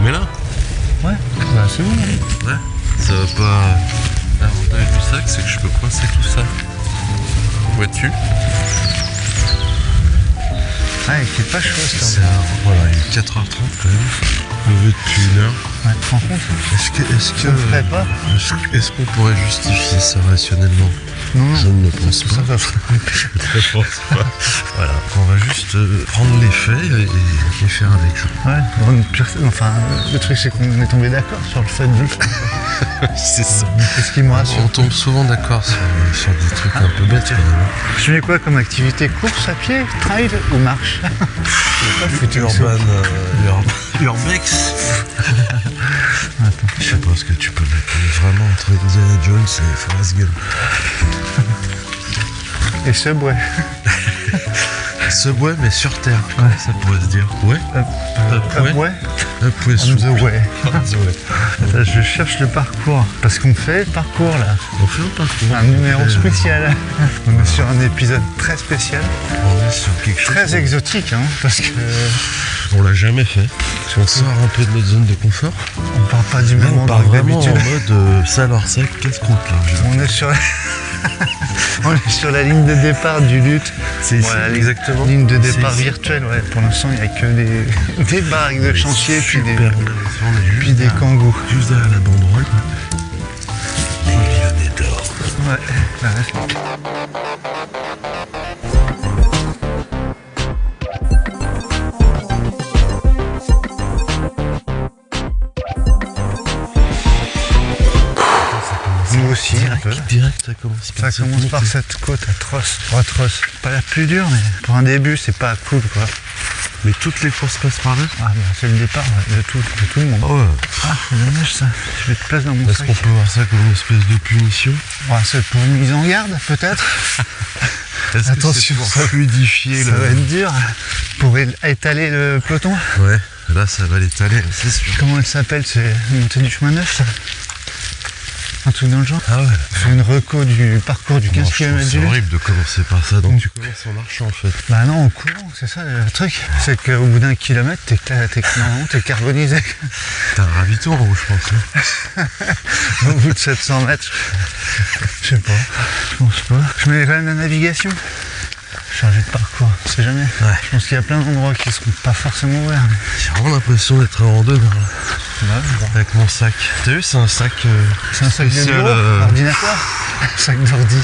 mets là. Ouais, bah c'est bon. Hein. Ouais. Ça va pas... L'avantage du sac, c'est que je peux coincer tout ça. Vois-tu? Ah, il fait pas chaud ça. Voilà, il est 4h30 quand même. Levé depuis 1 heure. Ouais, tu te rends compte? Est-ce qu'on pourrait justifier ça rationnellement? Non. Je ne le pense pas. Ça va faire Je ne pense pas. Voilà, on va juste prendre les faits et faire avec. Ouais, bon, enfin, le truc c'est qu'on est tombé d'accord sur le fait de... C'est ça. Qu'est-ce qui me rassure? On tombe souvent d'accord sur des trucs un peu bêtes quand même. Tu mets quoi comme activité? Course à pied, trail ou marche? Urbex. Je sais pas ce que tu peux mettre vraiment entre Indiana Jones et Forrest Gump. Et Subway. Subway mais sur terre, comment ça pourrait se dire? Ouais. Ouais. Upway On the way. Attends, je cherche le parcours. Parce qu'on fait le parcours là. On fait un parcours. Un numéro spécial. On est sur un épisode très spécial. On est sur quelque chose. Très exotique, hein, parce que. On l'a jamais fait. On sort un peu de notre zone de confort. On part pas du même on part endroit vraiment d'habitude. en mode salle hors sec, casse-croûte là. On est sur. On est sur la ligne de départ du lutte. C'est ici, exactement. Ligne de départ C'est ici. virtuelle, ouais. Pour l'instant, il n'y a que des baraques de chantier, puis des, Super, on est juste puis des derrière- kangous. Juste derrière la banderole. Les lyonnais d'or. Ouais, là, reste. Nous aussi, un peu. Direct, ça commence par Ça commence par cette côte atroce. Atroce. Pas la plus dure, mais pour un début, c'est pas cool, quoi. Mais toutes les courses passent par là. Ah, bah, c'est le départ ouais, de tout le monde. Oh ouais. Ah, c'est dommage ça. Je vais te placer dans mon Est-ce sac. qu'on peut voir ça comme une espèce de punition? Ouais, c'est pour une mise en garde, peut-être. Est-ce que Attention, c'est pour fluidifier Ça va être dur. Pour étaler le peloton. Ouais, là ça va l'étaler, c'est sûr. Comment elle s'appelle? C'est montée du chemin neuf, ça? Un truc dans le genre. Ah ouais. C'est une reco du parcours du 15 km C'est du horrible de commencer par ça, donc tu commences en marchant en fait. Bah non, en courant, c'est ça le truc. C'est qu'au bout d'un kilomètre, t'es carbonisé. T'as un ravito en haut, je pense. Hein. Au bout de 700 mètres, je sais pas, je pense pas. Je mets quand même la navigation. Changer de parcours, on sait jamais. Ouais. Je pense qu'il y a plein d'endroits qui seront pas forcément ouverts. J'ai vraiment l'impression d'être en deux là, Ouais, avec mon sac. T'as vu, c'est un sac. c'est un sac de spécial, bureau, ordinateur, un sac d'ordi.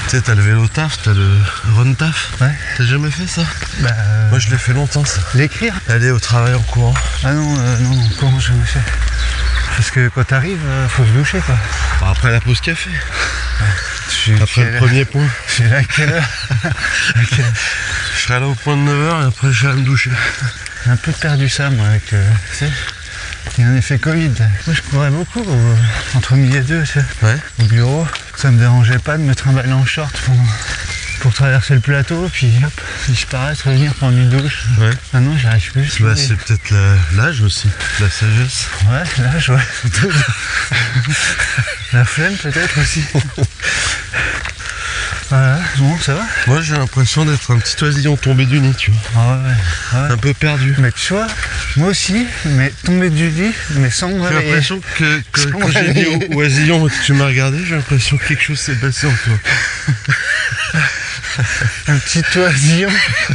Tu sais, t'as le vélo taf, t'as le run taf. Ouais. T'as jamais fait ça? Bah, Moi je l'ai fait longtemps ça. l'écrire. Aller au travail en courant. Ah non, non, comment je me fais? Parce que quand t'arrives, faut se doucher quoi. Bon, après la pause café. Après le premier point. C'est là à quelle heure? Je serai là au point de 9h et après je vais me doucher. J'ai un peu perdu ça moi avec. Tu sais, il y a un effet Covid. Moi je courais beaucoup entre midi et deux, tu sais, Ouais. au bureau. Ça me dérangeait pas de me trimballer en short pour traverser le plateau, puis hop, disparaître, revenir prendre une douche. Ouais. Maintenant j'y arrive plus. Bah, c'est peut-être l'âge aussi, la sagesse. Ouais, l'âge, ouais. Surtout. La flemme peut-être aussi. Voilà, bon, ça va? Moi j'ai l'impression d'être un petit oisillon tombé du nid, tu vois. Ah ouais. Un peu perdu. Mais tu vois, moi aussi, mais tombé du lit, mais sans me J'ai réveiller. l'impression que Sans quand j'ai dit réveiller. oisillon et que tu m'as regardé, j'ai l'impression que quelque chose s'est passé en toi. Un petit oisillon,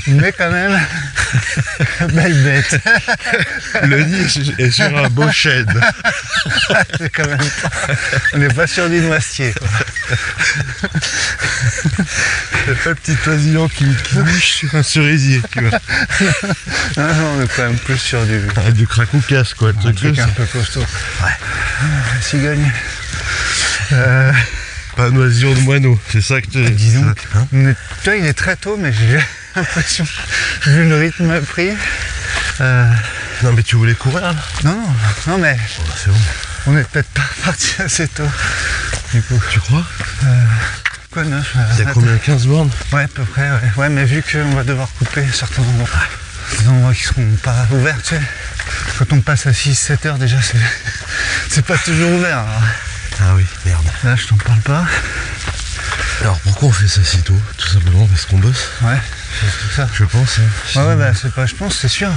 mais quand même, belle bête. Le nid est sur un beau chêne. C'est quand même pas... On n'est pas sur du noisetier, quoi. C'est pas le petit oisillon qui bouge sur un cerisier, tu vois. Non, non, on est quand même plus sur du... Ah, du crack-ou-casse, quoi. Un truc un peu costaud. Ouais. Cigogne. Pas un oisillon de moineau, c'est ça que tu Dis donc, hein. toi il est très tôt, mais j'ai l'impression, vu le rythme pris... Non mais tu voulais courir là? Non, mais Oh, bah, c'est bon. on n'est peut-être pas parti assez tôt. Du coup, Tu crois? quoi neuf? Il y a combien? 15 bornes? Ouais, à peu près, ouais. Ouais, mais vu qu'on va devoir couper certains endroits, des endroits qui seront pas ouverts, tu sais. Quand on passe à 6-7 heures, déjà, c'est pas toujours ouvert. Alors. Ah oui, merde. Là, je t'en parle pas. Alors pourquoi on fait ça si tôt? Tout simplement parce qu'on bosse. Ouais. c'est tout ça. Je pense. Hein. Ouais, bah c'est pas, je pense, c'est sûr.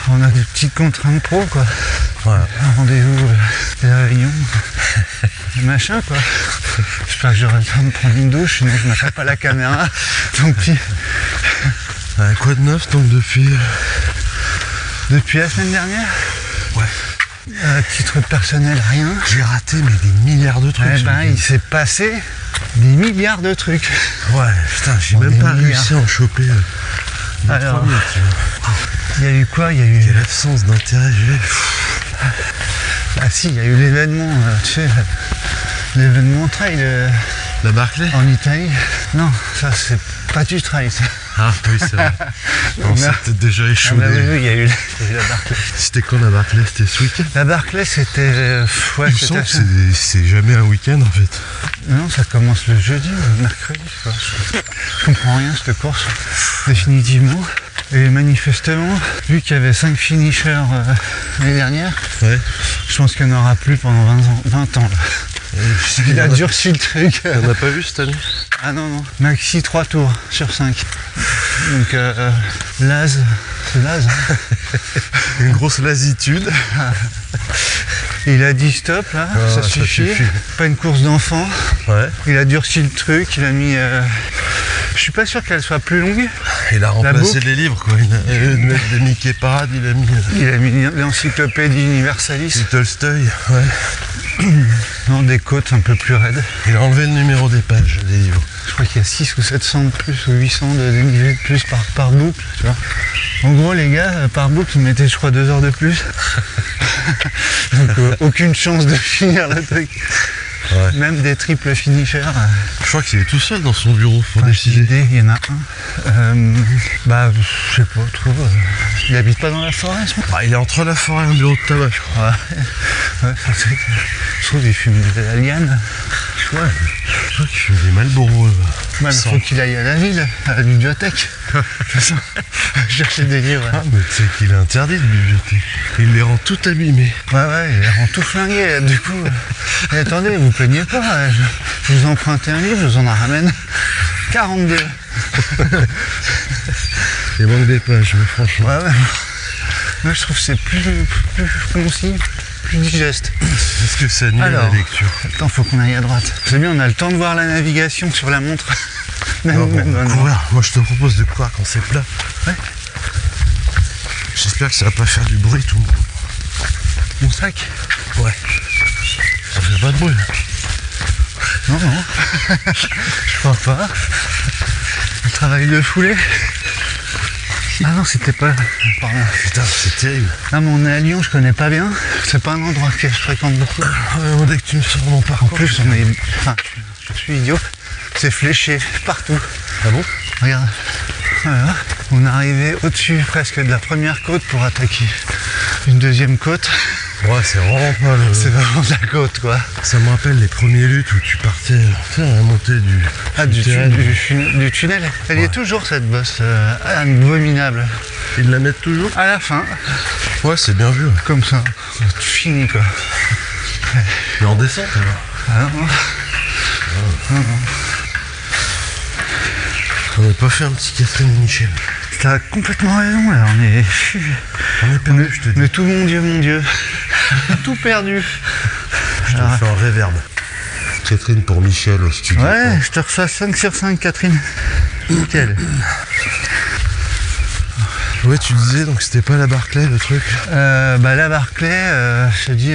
On a des petites contraintes pro, quoi. Voilà. Un rendez-vous, des réunions, des machins, quoi. J'espère que j'aurai le temps de prendre une douche, sinon je n'aurai pas la caméra. Tant pis. Quoi de neuf donc depuis la semaine dernière? Ouais. À titre personnel, rien. J'ai raté mais des milliards de trucs. Eh ben, il s'est passé des milliards de trucs. Ouais, putain, j'ai Bon, même des pas milliards. réussi à en choper. Alors, 3000, tu vois. il y a eu quoi? Il y a eu... Quelle absence d'intérêt j'ai. Ah si, il y a eu l'événement, tu sais, l'événement trail La Barclay? en Italie. Non, ça c'est pas du trail, ça. Ah oui, c'est vrai. On s'est peut-être déjà Ah, échaudé. bah oui, il y a eu la Barclay. C'était quand la Barclay? C'était ce week-end? La Barclay, c'était... ouais, Il me c'était semble que assez- c'est jamais un week-end en fait. Non, ça commence le jeudi ou le mercredi, quoi. Je comprends rien, cette course, définitivement. Et manifestement, vu qu'il y avait 5 finishers l'année dernière, Ouais. je pense qu'il n'y en aura plus pendant 20 ans. Là. Il a durci le truc. On n'a pas vu cette année? Ah non, non. Maxi 3 tours sur 5. Donc, Laz, c'est Laz. Hein. Une grosse lasitude. Il a dit stop, là, Ah, ça ça suffit. suffit. Pas une course d'enfant. Ouais. Il a durci le truc, il a mis... Je suis pas sûr qu'elle soit plus longue. Il a remplacé boucle. les livres quoi. Il a, au lieu de mettre des Mickey Parade, il a mis Il a mis l'encyclopédie Universalis. du Tolstoy. Ouais. Non, des côtes un peu plus raides. Il a enlevé le numéro des pages des livres. Je crois qu'il y a 6 ou 700 de plus ou 800 de dénivelé de plus par boucle, tu vois. En gros, les gars, par boucle, ils mettaient, je crois, 2 heures de plus. Donc, aucune chance de finir le truc. Ouais. Même des triples finishers. Je crois qu'il est tout seul dans son bureau pour Enfin, décider. idée, il y en a un. Bah, je sais pas trop. Il habite pas dans la forêt, ce mec. Ah, il est entre la forêt et un bureau de tabac, je crois. Ouais, ça, je trouve qu'il fume de la liane. Ouais. Je crois qu'il fume des Marlboro. Il faut qu'il aille à la ville, à la bibliothèque. De toute façon, chercher des livres. Ah, mais tu sais qu'il est interdit de bibliothèque. Il les rend tout abîmés. Ouais, il les rend tout flingués. Du coup, et attendez, vous plaignez pas. Je vous emprunte un livre, je vous en ramène 42. Il manque des pages, mais franchement. Ouais. Moi, je trouve que c'est plus concis, plus digeste. Est-ce que ça nuit à la Alors, lecture? attends, faut qu'on aille à droite. C'est bien, on a le temps de voir la navigation sur la montre. Non, bon, on va non. courir. Moi, je te propose de courir quand c'est plat. Ouais. J'espère que ça va pas faire du bruit tout le monde. Mon sac? Ouais. Ça fait pas de bruit. Non. Je crois pas. Le travail de foulée. Ah non, c'était pas... Pardon. Putain, c'est terrible. Là, mais on est à Lyon, je connais pas bien. C'est pas un endroit que je fréquente beaucoup. Ouais, dès que tu me sors mon En parcours. plus, on est... Enfin, je suis idiot. C'est fléché partout. Ah bon? Regarde. Voilà. On est arrivé au-dessus presque de la première côte pour attaquer une deuxième côte. Ouais, c'est vraiment pas le... C'est vraiment de la côte, quoi. Ça me rappelle les premières luttes où tu partais, tu sais, à la montée du... Du tunnel. Elle y est toujours, cette bosse. Abominable. Ils la mettent toujours? À la fin, Ouais, c'est bien vu. Ouais. comme ça. C'est fini, quoi. Mais en descente alors? Ah non. On n'a pas fait un petit Catherine et Michel. T'as complètement raison, là. On est... On est perdu, je te dis. Mais tout mon Dieu. Tout perdu. Je te fais un réverb. Catherine pour Michel au studio. Ouais, je te reçois 5 sur 5, Catherine. Nickel. Ouais, tu disais, donc c'était pas la Barclay le truc? Bah la Barclay, je te dis,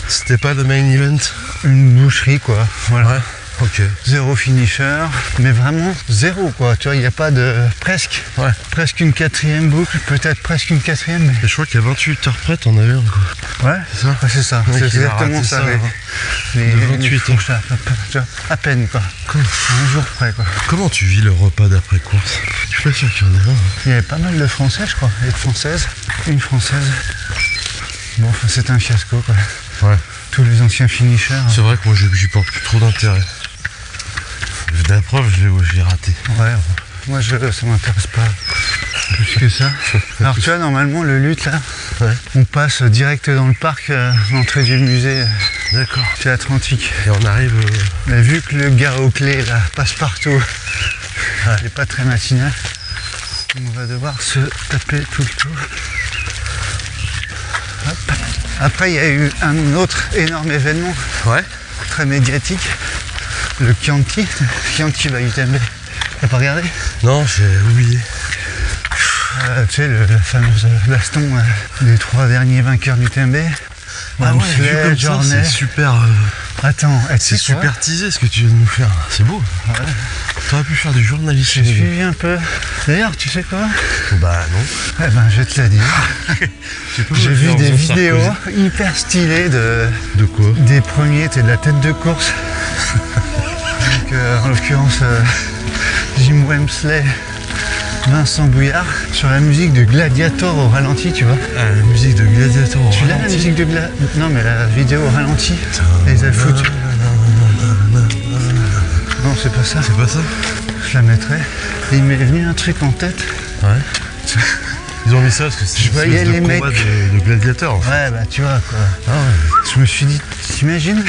C'était pas le main event? une boucherie, quoi. Voilà. Ouais. Ok. Zéro finisher, mais vraiment zéro, quoi. Tu vois, il n'y a pas de... Presque. Ouais. Presque une quatrième boucle, peut-être presque une quatrième, mais... Et je crois qu'à 28 heures près, t'en avais un, quoi. Ouais, C'est ça? ouais, c'est ça. Ouais, C'est qu'il a exactement raté ça. ça, hein. Les De 28 heures. fourches, là, tu vois, à peine, quoi. Un jour près, quoi. Comment tu vis le repas d'après-course? Je suis pas sûr qu'il y en ait un. Il y avait pas mal de Français, je crois. Et de Françaises. Une Française. Bon, enfin, c'est un fiasco, quoi. Ouais. Tous les anciens finishers. C'est vrai que moi, j'y porte plus trop d'intérêt. La preuve, je l'ai raté. Ouais, moi ça m'intéresse pas plus que ça. Alors tu vois, normalement le lutte là, Ouais. on passe direct dans le parc, l'entrée du musée D'accord. théâtre antique. Et on arrive... Mais vu que le gars aux clés là passe partout, Il n'est pas très matinal. On va devoir se taper tout le tour. Hop. Après, il y a eu un autre énorme événement Ouais. très médiatique. Le Chianti by UTMB. T'as pas regardé? Non, j'ai oublié. Tu sais, la fameuse baston des 3 derniers vainqueurs du TMB. Ah ouais, vu comme ça, Jornet. c'est super. Attends, C'est super teasé ce que tu viens de nous faire. C'est beau. Ouais. T'aurais pu faire du journalisme. J'ai suivi un peu. D'ailleurs, tu sais quoi? Bah non. Eh ben, je vais te la dire. J'ai vu des vidéos Sarkozy. hyper stylées De quoi? des premiers, t'es de la tête de course. Donc, en l'occurrence, Jim Wemsley, Vincent Bouillard, sur la musique de Gladiator au ralenti, tu vois. Ah, la musique de Gladiator. Tu l'as la musique de Gladiator? Non, mais la vidéo au ralenti. Les a foutu. Non, c'est pas ça. C'est pas ça? Je la mettrai. Et il m'est venu un truc en tête. Ouais. Ils ont mis ça parce que c'est Je voyais les mecs. de Gladiator. En fait. Ouais, bah tu vois quoi. Ah ouais. Je me suis dit, t'imagines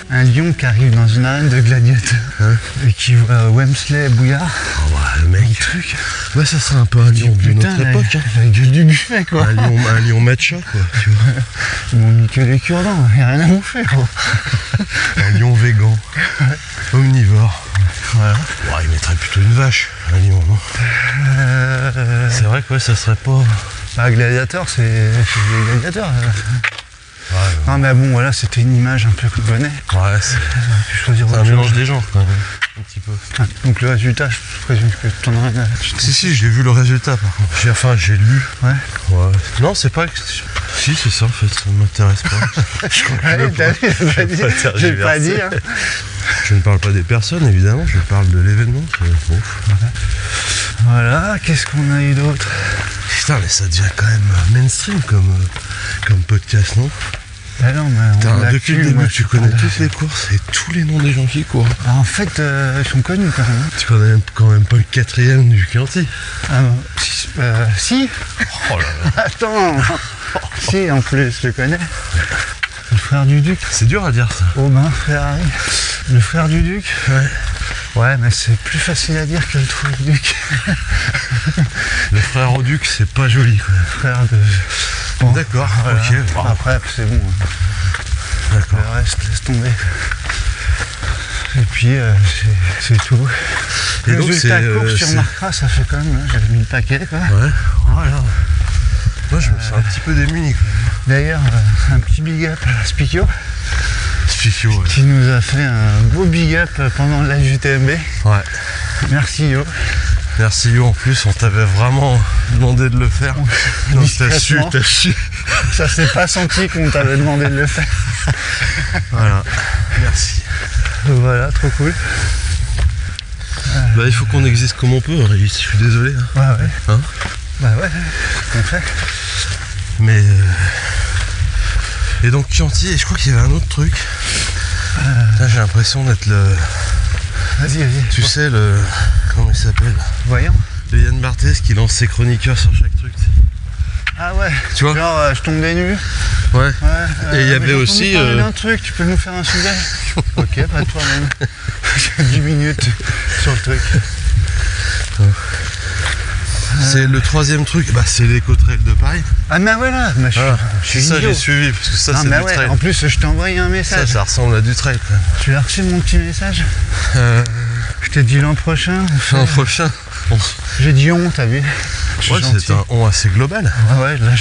un lion qui arrive dans une arène de gladiateurs et qui voit Wemsley, Bouillard. Oh bah le mec. Truc. Ouais, ça serait un peu un lion de Putain, notre époque. Hein. la gueule du buffet quoi. Un lion matcha quoi. Tu vois. Ils m'ont mis que les cure-dents, y a rien à bouffer gros. Un lion végan. Gladiator. Voilà. Ouais, il mettrait plutôt une vache, un lion, non? C'est vrai que ouais, ça serait pas. Bah, Gladiator, c'est des gladiateurs. Ouais, Non mais bon voilà, c'était une image un peu qu'on connaît. ouais, c'est J'ai pu choisir un autre chose. mélange des genres quand même. Un petit peu. Donc le résultat, je présume que t'en as rien à... Si, j'ai vu le résultat par contre. J'ai lu. Ouais. Ouais. Non, c'est pas. Si, c'est ça en fait, ça m'intéresse pas. Je crois que je Ouais, veux t'as vu, j'ai pas dit. J'ai pas dit. Hein. Je ne parle pas des personnes évidemment, je parle de l'événement. Bon. Voilà, qu'est-ce qu'on a eu d'autre? Putain, mais ça devient quand même mainstream comme podcast, non? Bah non, mais on l'a Depuis le cul, début, moi, tu je connais parle. toutes les courses et tous les noms des gens qui courent. Ah, en fait, ils sont connus quand même. Tu connais quand même pas le 4e du Chianti. Ah non, si. Oh là là. Attends. Si, en plus, je le connais. Le frère du duc. C'est dur à dire ça. Aubin Ferrari. Le frère du duc. Ouais. Ouais, mais c'est plus facile à dire que le trou du duc. Le frère au duc, c'est pas joli quoi. Frère de... Bon, D'accord, voilà. ok. Bon. Après, c'est bon. D'accord. Le reste, laisse tomber. Et puis, c'est tout. Et Le donc, résultat c'est, course, tu c'est- remarqueras, ça fait quand même... hein, j'avais mis le paquet, quoi. Ouais. Voilà. Moi, je me sens un petit peu démuni quoi. D'ailleurs, un petit big up à Spikio, Spéciaux, ouais. qui nous a fait un beau big up pendant la UTMB. Ouais. Merci Yo. Merci Yo, en plus, on t'avait vraiment demandé de le faire. Non, Discrètement. t'as su. Ça s'est pas senti qu'on t'avait demandé de le faire. Voilà. Merci. Voilà, trop cool. Bah, il faut qu'on existe comme on peut, Régis, je suis désolé. Hein. Ouais, ouais. Hein Bah ouais, c'est ce qu'on fait. Mais. Et donc, Chianti, et je crois qu'il y avait un autre truc. Là, j'ai l'impression d'être le. Vas-y, vas-y. Tu sais, le. Comment il s'appelle? Voyons. Le Yann Barthès qui lance ses chroniqueurs sur chaque truc. Ah ouais. Tu vois? Genre, je tombe des nues. Ouais. Ouais. Et il y mais avait j'ai entendu aussi, parler d'un truc, tu peux nous faire un sujet? Ok, pas de problème. J'ai 10 minutes sur le truc. C'est le troisième truc, bah, c'est l'éco-trail de Paris. Ah mais voilà, mais je C'est suis ça, idiot. j'ai suivi, parce que ça, Non c'est mais du ouais, trail. en plus je t'ai envoyé un Ça, message. ça ressemble à du trail quand même. Tu as reçu mon petit message? Je t'ai dit l'an prochain. L'an prochain. J'ai dit on, t'as vu? Je suis Ouais, gentil. c'est un on assez global. Ouais, là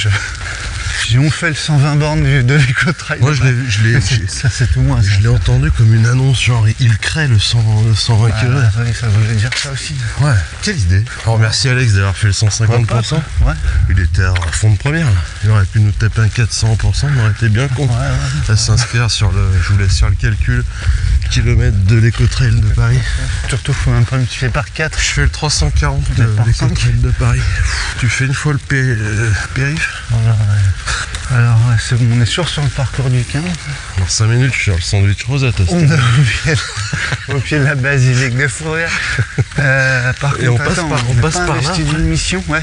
si on fait le 120 bornes de l'éco-trail. Moi, je l'ai Ça c'est tout moi. je l'ai entendu comme une annonce, genre il crée le 120 Ah, km. oui, ça voulait dire ça aussi. Ouais, quelle idée. Alors merci Alex d'avoir fait le 150%. Ouais. Il était à fond de première là. Il aurait pu nous taper un 400%, on aurait été bien con. Ouais. Ça s'inscrire sur le. Je vous laisse sur le calcul. Kilomètres de l'éco-trail de Paris. Surtout faut même pas multiplier par 4. Je fais le 340 de Par l'éco-trail de Paris. Tu fais une fois le périph'. Voilà, ouais. Alors ouais, c'est bon, on est sûr sur le parcours du 15. Dans 5 minutes, je suis sur le sandwich rosette. On est au pied de la basilique de Fourrière. Par Et contre, on passe attends, par- on n'a passe pas par là, investi après. d'une mission, ouais.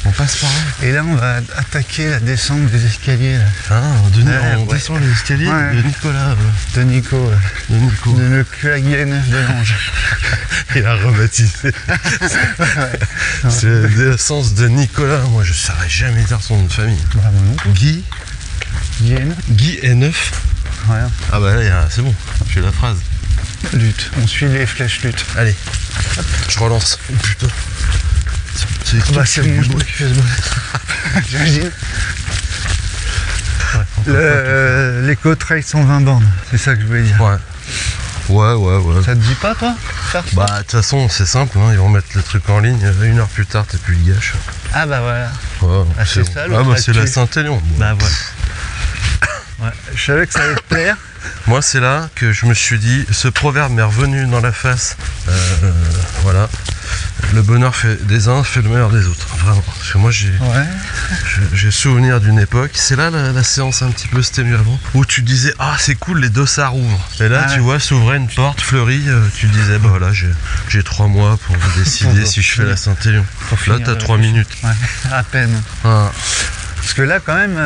On passe par là. Et là, on va attaquer la descente des escaliers là, Ah, on Ouais. descend les escaliers Ouais. de Nicolas. de Nico, De Nico. de le Claguien de l'Ange. Il a rebaptisé. C'est la naissance de Nicolas. Moi, je ne saurais jamais dire son nom de famille. Bah, moi non. Guy Guy N9. Voilà. Ah bah là, c'est bon. J'ai la phrase. Lutte. On suit les flèches lutte. Allez, je relance. Oh, putain. C'est qui Bah, qui c'est fait mon du jeu bruit qui fait ce bruit. J'imagine. L'éco-trail 120 bornes, c'est ça que je voulais dire. Ouais. Ouais. Ça te dit pas, toi, faire ça? Bah, de toute façon, c'est simple, hein, ils vont mettre le truc en ligne, 1 heure plus tard, t'es plus le gâche. Ah bah voilà. Ouais, Ah, c'est bon. ça, Ah l'autre bah, c'est la actu. Saint-Élion. Bon. Bah voilà. Ouais, je savais que ça allait te plaire. Moi, c'est là que je me suis dit, ce proverbe m'est revenu dans la face. Voilà. Le bonheur des uns fait le meilleur des autres. Vraiment. Parce que moi, j'ai souvenir d'une époque. C'est là la séance un petit peu stimulant où tu disais, ah, c'est cool, les dossards ouvrent. Et là, Ah tu ouais. vois, s'ouvrait une porte fleurie. Tu disais, bah voilà, j'ai 3 mois pour vous décider si je fais la Saint-Élion. Pour Là, finir t'as le- 3 minutes. Ouais, à peine. Ah. Parce que là, quand même,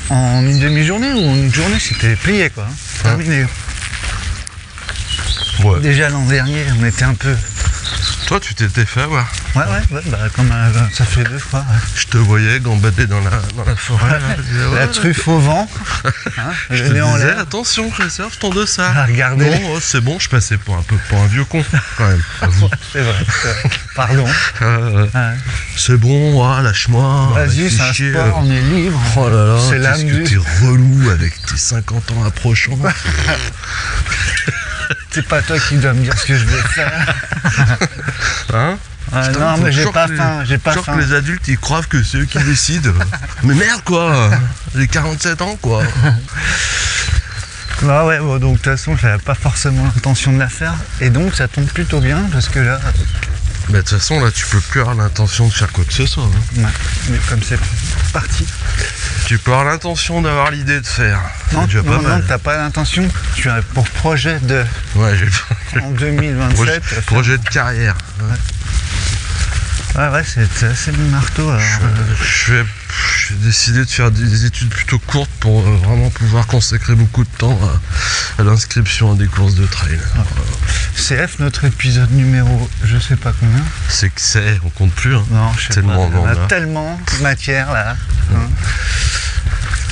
en une demi-journée ou en une journée, c'était plié, quoi. Hein. Terminé. Ouais. Déjà l'an dernier, on était un peu... Toi, tu t'étais fait avoir. Ouais, bah, comme ça fait 2 fois. Ouais. Je te voyais gambader dans la forêt. Là. Je disais, La ouais. truffe au vent, hein, Je le te nez en disais, l'air. attention, réserve ton dossard. Ah, regardez. Non, oh, c'est bon, je passais pour un vieux con, quand même. avoue. C'est vrai. Pardon. Ouais. Ouais. C'est bon, ah, lâche-moi. Vas-y, fais c'est un chier. sport, on est libre. Oh là là, C'est l'âme qu'est-ce que du- t'es relou avec tes 50 ans approchants. C'est pas toi qui dois me dire ce que je vais faire. Hein? Ouais, Putain, non, faut mais j'ai toujours pas que faim, j'ai pas toujours faim. que les adultes, ils croient que c'est eux qui décident. Mais merde, quoi. J'ai 47 ans, quoi. Bah ouais, bon, donc de toute façon, j'avais pas forcément l'intention de la faire. Et donc, ça tombe plutôt bien parce que là, Mais de toute façon, là, tu peux plus avoir l'intention de faire quoi que ce soit. Hein. ouais, mais comme c'est parti. Tu peux avoir l'intention d'avoir l'idée de faire. Non, C'est déjà pas non, mal. t'as pas l'intention. Tu as pour projet de Ouais, j'ai en 2027. projet de carrière. Ouais, c'est assez mon marteau. Alors, J'ai décidé de faire des études plutôt courtes pour vraiment pouvoir consacrer beaucoup de temps à l'inscription à des courses de trail. CF, notre épisode numéro, je sais pas combien. C'est que on compte plus. Hein. Non, je sais Tellement pas. On long, a là. tellement de matière là. Hein,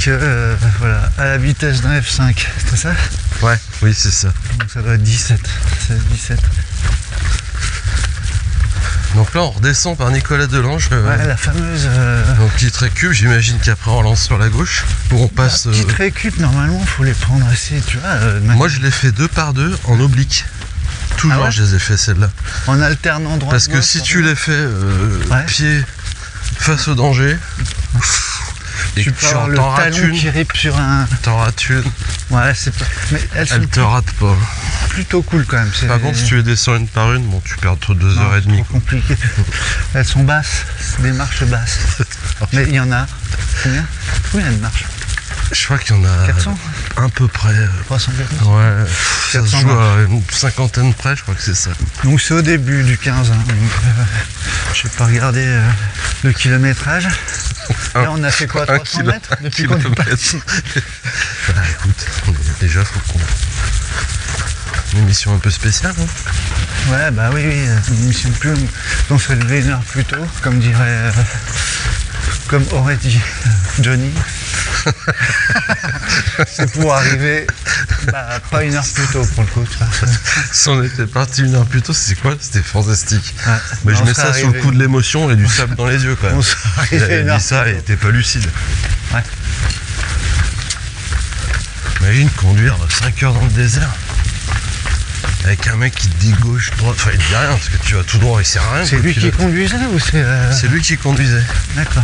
que voilà, à la vitesse d'un F5, c'est ça? Ouais, oui, c'est ça. Donc ça doit être 17. C'est 17. Donc là, on redescend par Nicolas Delange. Ouais, la fameuse Donc petite récup, j'imagine qu'après on lance sur la gauche, où on passe... petite récup, normalement, faut les prendre assez, tu vois. Moi je l'ai fait 2 par 2 en oblique. Toujours Ah ouais je les ai fait celle-là. en alternant droit. Parce que si tu les fais Ouais. pied face au danger, et tu que peux avoir le t'en rates talon une, qui rip sur un. t'en rates une, Ouais, c'est pas. Mais elles sont elle te rate pas. plutôt cool quand même. Par contre, si tu les descends une par une, bon, tu perds entre 2 Non, heures et c'est demie. trop compliqué. Elles sont basses, c'est des marches basses. Mais il y en a. Combien de marches? Je crois qu'il y en a 400 à peu près. 300 Ouais, ça se 400 joue à une cinquantaine près, je crois que c'est ça. Donc c'est au début du 15. Hein, donc, je n'ai pas regardé le kilométrage. Là on a fait quoi, 300 mètres depuis qu'on est parti? Bah écoute, déjà faut qu'on... Une émission un peu spéciale, hein. Ouais, bah oui, une émission plus longue. On se fait lever 1 heure plus tôt, comme dirait, comme aurait dit Johnny. C'est pour arriver, bah, pas 1 heure plus tôt pour le coup. Tu vois. Si on était parti 1 heure plus tôt, c'est quoi? C'était fantastique. Ouais. Mais je On mets serait ça sur le arrivé- coup de l'émotion et du sable dans les yeux quand même. On serait Il arrivé avait 1 heure dit ça plus et tôt. était pas lucide. Ouais. Imagine conduire 5 heures dans le désert avec un mec qui te dit gauche, droite, enfin il te dit rien parce que tu vas tout droit, il sert à rien. C'est quoi, lui le qui pilote. conduisait ou c'est... C'est lui qui conduisait. D'accord.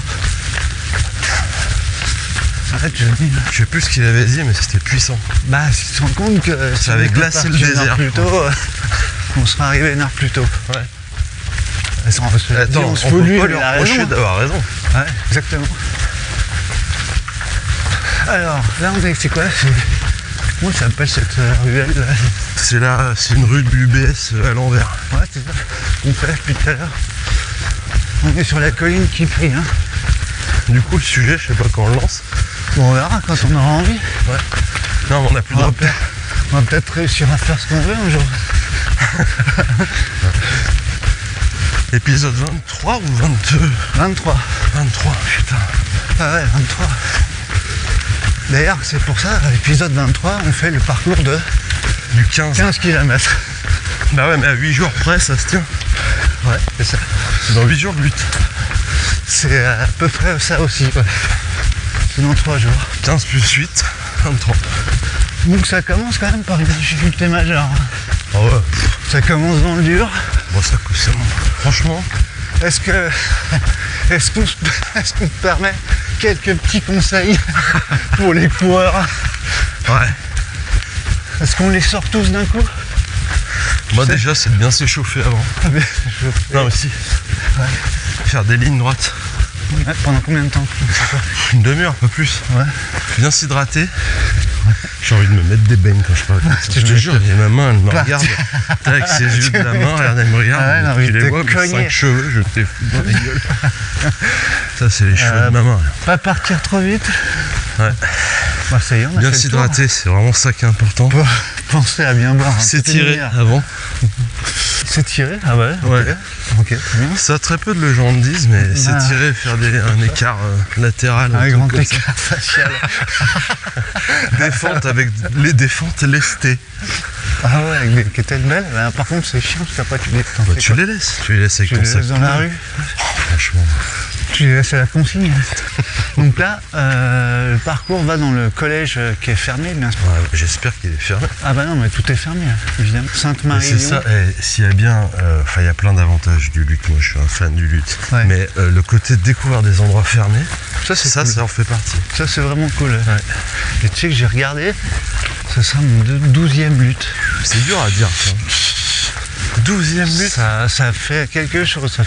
Arrête Johnny. Là. Je sais plus ce qu'il avait dit mais c'était puissant. Bah, tu te rends compte que si avait on était glacé le parti 1 heure désert, plus tôt, on serait arrivé 1 heure plus tôt. Ouais. Attends, on se peut pollue, pas il lui a reprocher raison. d'avoir raison. Ouais, exactement. Alors, là, on est, c'est quoi? Comment ça s'appelle cette ruelle là? C'est là, c'est une rue de l'UBS à l'envers. Ouais, c'est ça. On fait depuis tout à l'heure. On est sur la colline qui prie. Hein. Du coup, le sujet, je sais pas quand on le lance. Bon, on verra quand on aura envie. Ouais. Non, mais on a plus de repères. On va peut-être réussir à faire ce qu'on veut un jour. Épisode 23 ou 22 23. 23, putain. Ah ouais, 23. D'ailleurs, c'est pour ça, à l'épisode 23, on fait le parcours de du 15 km. Bah ouais, mais à 8 jours près, ça se tient. Ouais, c'est ça. C'est dans 8 jours de lutte. C'est à peu près ça aussi, ouais. C'est dans 3 jours. 15 plus 8, 23. Donc ça commence quand même par une difficulté majeure. Ah ouais. Ça commence dans le dur. Bon, ça c'est bon. Franchement. Est-ce qu'on te permet quelques petits conseils pour les coureurs? Ouais. Est-ce qu'on les sort tous d'un coup? Moi déjà, c'est de bien s'échauffer avant. Non mais si. Ouais. Faire des lignes droites. Ouais, pendant combien de temps? Une demi-heure, pas plus. Ouais. Bien s'hydrater. Ouais. J'ai envie de me mettre des beignes quand je parle. Je te jure, ma main, elle me regarde. Avec ses yeux de la main, regarde, elle me regarde. Ah ouais, non, tu les vois, mes 5 cheveux, je t'ai foutu dans la gueule. Ça, c'est les cheveux de ma main. Pas partir trop vite. Ouais. Bah, ça y est, on a bien fait s'hydrater, c'est vraiment ça qui est important. Penser à bien boire. S'étirer avant. S'étirer? Ah ouais. Ouais. Ok, très bien. Ça, très peu de gens le disent, mais s'étirer, faire un écart latéral. Un grand écart facial. Des fentes avec des fentes lestées. Ah ouais, avec des kettlebells. Bah, par contre, c'est chiant parce qu'après tu les bah, tu les laisses avec ton sac. Tu les laisses dans la rue. Franchement. Tu les laisses à la consigne. Donc là, le parcours va dans le collège qui est fermé, bien sûr. Ouais, j'espère qu'il est fermé. Ah bah non, mais tout est fermé, évidemment. Sainte-Marie. C'est ça, s'il y a bien, il y a plein d'avantages du lutte, moi je suis un fan du lutte. Ouais. Mais le côté de découvrir des endroits fermés, ça cool. Ça en fait partie. Ça c'est vraiment cool. Ouais. Et tu sais que j'ai regardé, ça sera mon 12e lutte. C'est dur à dire ça. 12e lutte, ça fait quelque chose.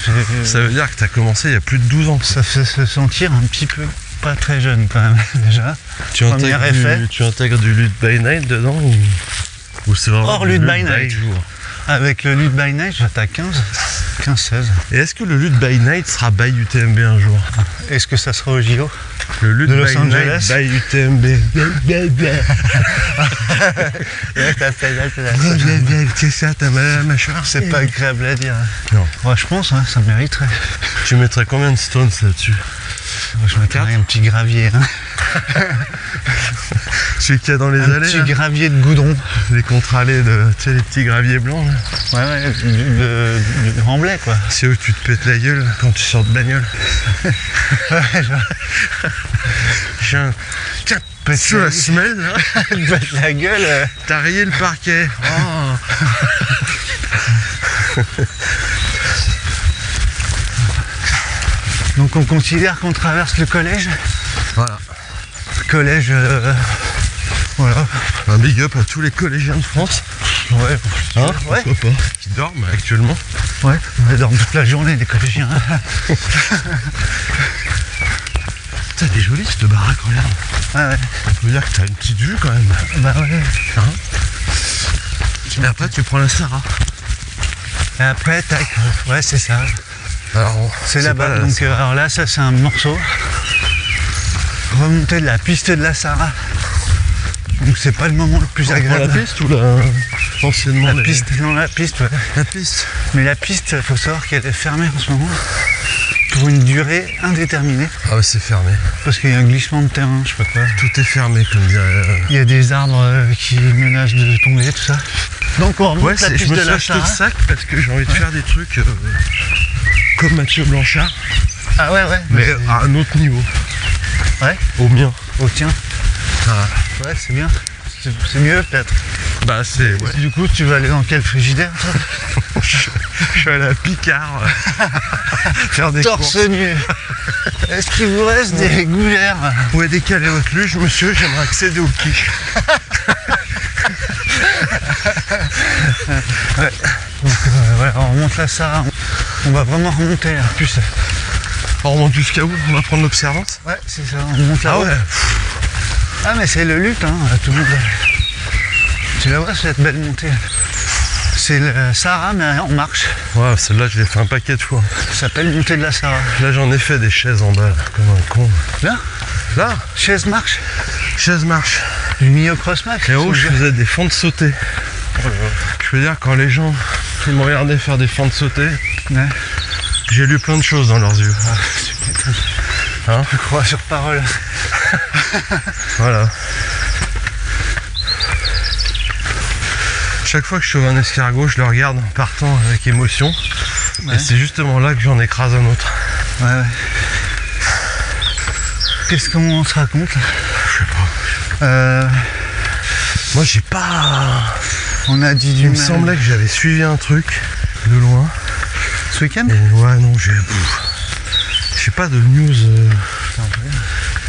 Ça veut dire que tu as commencé il y a plus de 12 ans. Ça fait se sentir un petit peu pas très jeune quand même déjà. Tu intègres du lutte by night dedans ou c'est vraiment hors lutte by night jour? Avec le lutte by night, j'attends 15-16. Et est-ce que le lutte by night sera by UTMB un jour? Est-ce que ça sera au JO? Le lutte de Los Angeles by UTMB. C'est ça, t'as mal à la mâchoire. C'est pas agréable à dire. Non. Ouais, je pense, hein, ça mériterait. Tu mettrais combien de stones là-dessus? Je mettrais un petit gravier. Hein. Celui qu'il y a dans les allées. Un petit gravier de goudron. Les contre-allées, tu sais, les petits graviers blancs. Là. Ouais, du remblai quoi. C'est où tu te pètes la gueule quand tu sors de bagnole. Ouais, j'ai un... Pète sur la semelle là. Pète la gueule. T'as rayé le parquet. Oh. Donc on considère qu'on traverse le collège. Voilà. Collège, voilà. Un big up à tous les collégiens de France. Ouais, hein, pourquoi pas. Qui dorment actuellement. Ouais, on dorment toute la journée les collégiens. T'as des jolies cette baraque, regarde. Ah ouais. On peut dire que t'as une petite vue quand même. Bah ouais. Hein. Et après tu prends la Sarah. Et après, tac, ouais c'est ça. Alors, c'est là-bas. Donc alors là, ça c'est un morceau. Remonter de la piste de la Sarah. Donc c'est pas le moment le plus agréable. La piste ou anciennement la piste, non la piste, ouais. La piste. Mais la piste, il faut savoir qu'elle est fermée en ce moment pour une durée indéterminée. Ah ouais, c'est fermé. Parce qu'il y a un glissement de terrain, je sais pas quoi. Tout est fermé comme dirait. Il y a des arbres qui menacent de tomber, tout ça. Donc on remonte la piste de la Sarah. Je me suis acheté le sac parce que j'ai envie de faire des trucs comme Mathieu Blanchard. Ah ouais. Mais à un autre niveau. Ouais. Au mien. Au tien. Ah. Ouais, c'est bien. C'est mieux peut-être. Bah c'est. Ouais. Du coup, tu vas aller dans quel frigidaire toi? Je suis à la Picard. Faire des torse nu. Est-ce qu'il vous reste des gougères? Vous pouvez décaler votre luge, monsieur, j'aimerais accéder au quiche. Ouais. Donc ouais, on remonte la Sarah. On va vraiment remonter là. Plus. On remonte jusqu'à où? On va prendre l'observance? Ouais, c'est ça, on remonte là. Ah ouais. Ah mais c'est le lutte, hein, tout le monde. Tu la vois cette belle montée? C'est le Sahara, mais en marche. Ouais, celle-là, je l'ai fait un paquet de fois. Ça s'appelle Montée de la Sahara. Là, j'en ai fait des chaises en bas, là, comme un con. Là, chaise marche. chaise marche. Du Mio Cross Max. Et en haut, je faisais des fentes sautées. Je veux dire, quand les gens ils me regardaient faire des fentes sautées, ouais. J'ai lu plein de choses dans leurs yeux. Ah, tu m'étonnes. Hein, je crois sur parole. Voilà. Chaque fois que je sauve un escargot, je le regarde en partant avec émotion. Ouais. Et c'est justement là que j'en écrase un autre. Ouais. Qu'est-ce qu'on se raconte? Je sais pas. Moi j'ai pas... On a dit du Il me semblait que j'avais suivi un truc de loin. Ce week-end? Ouais, non, j'ai pas de news.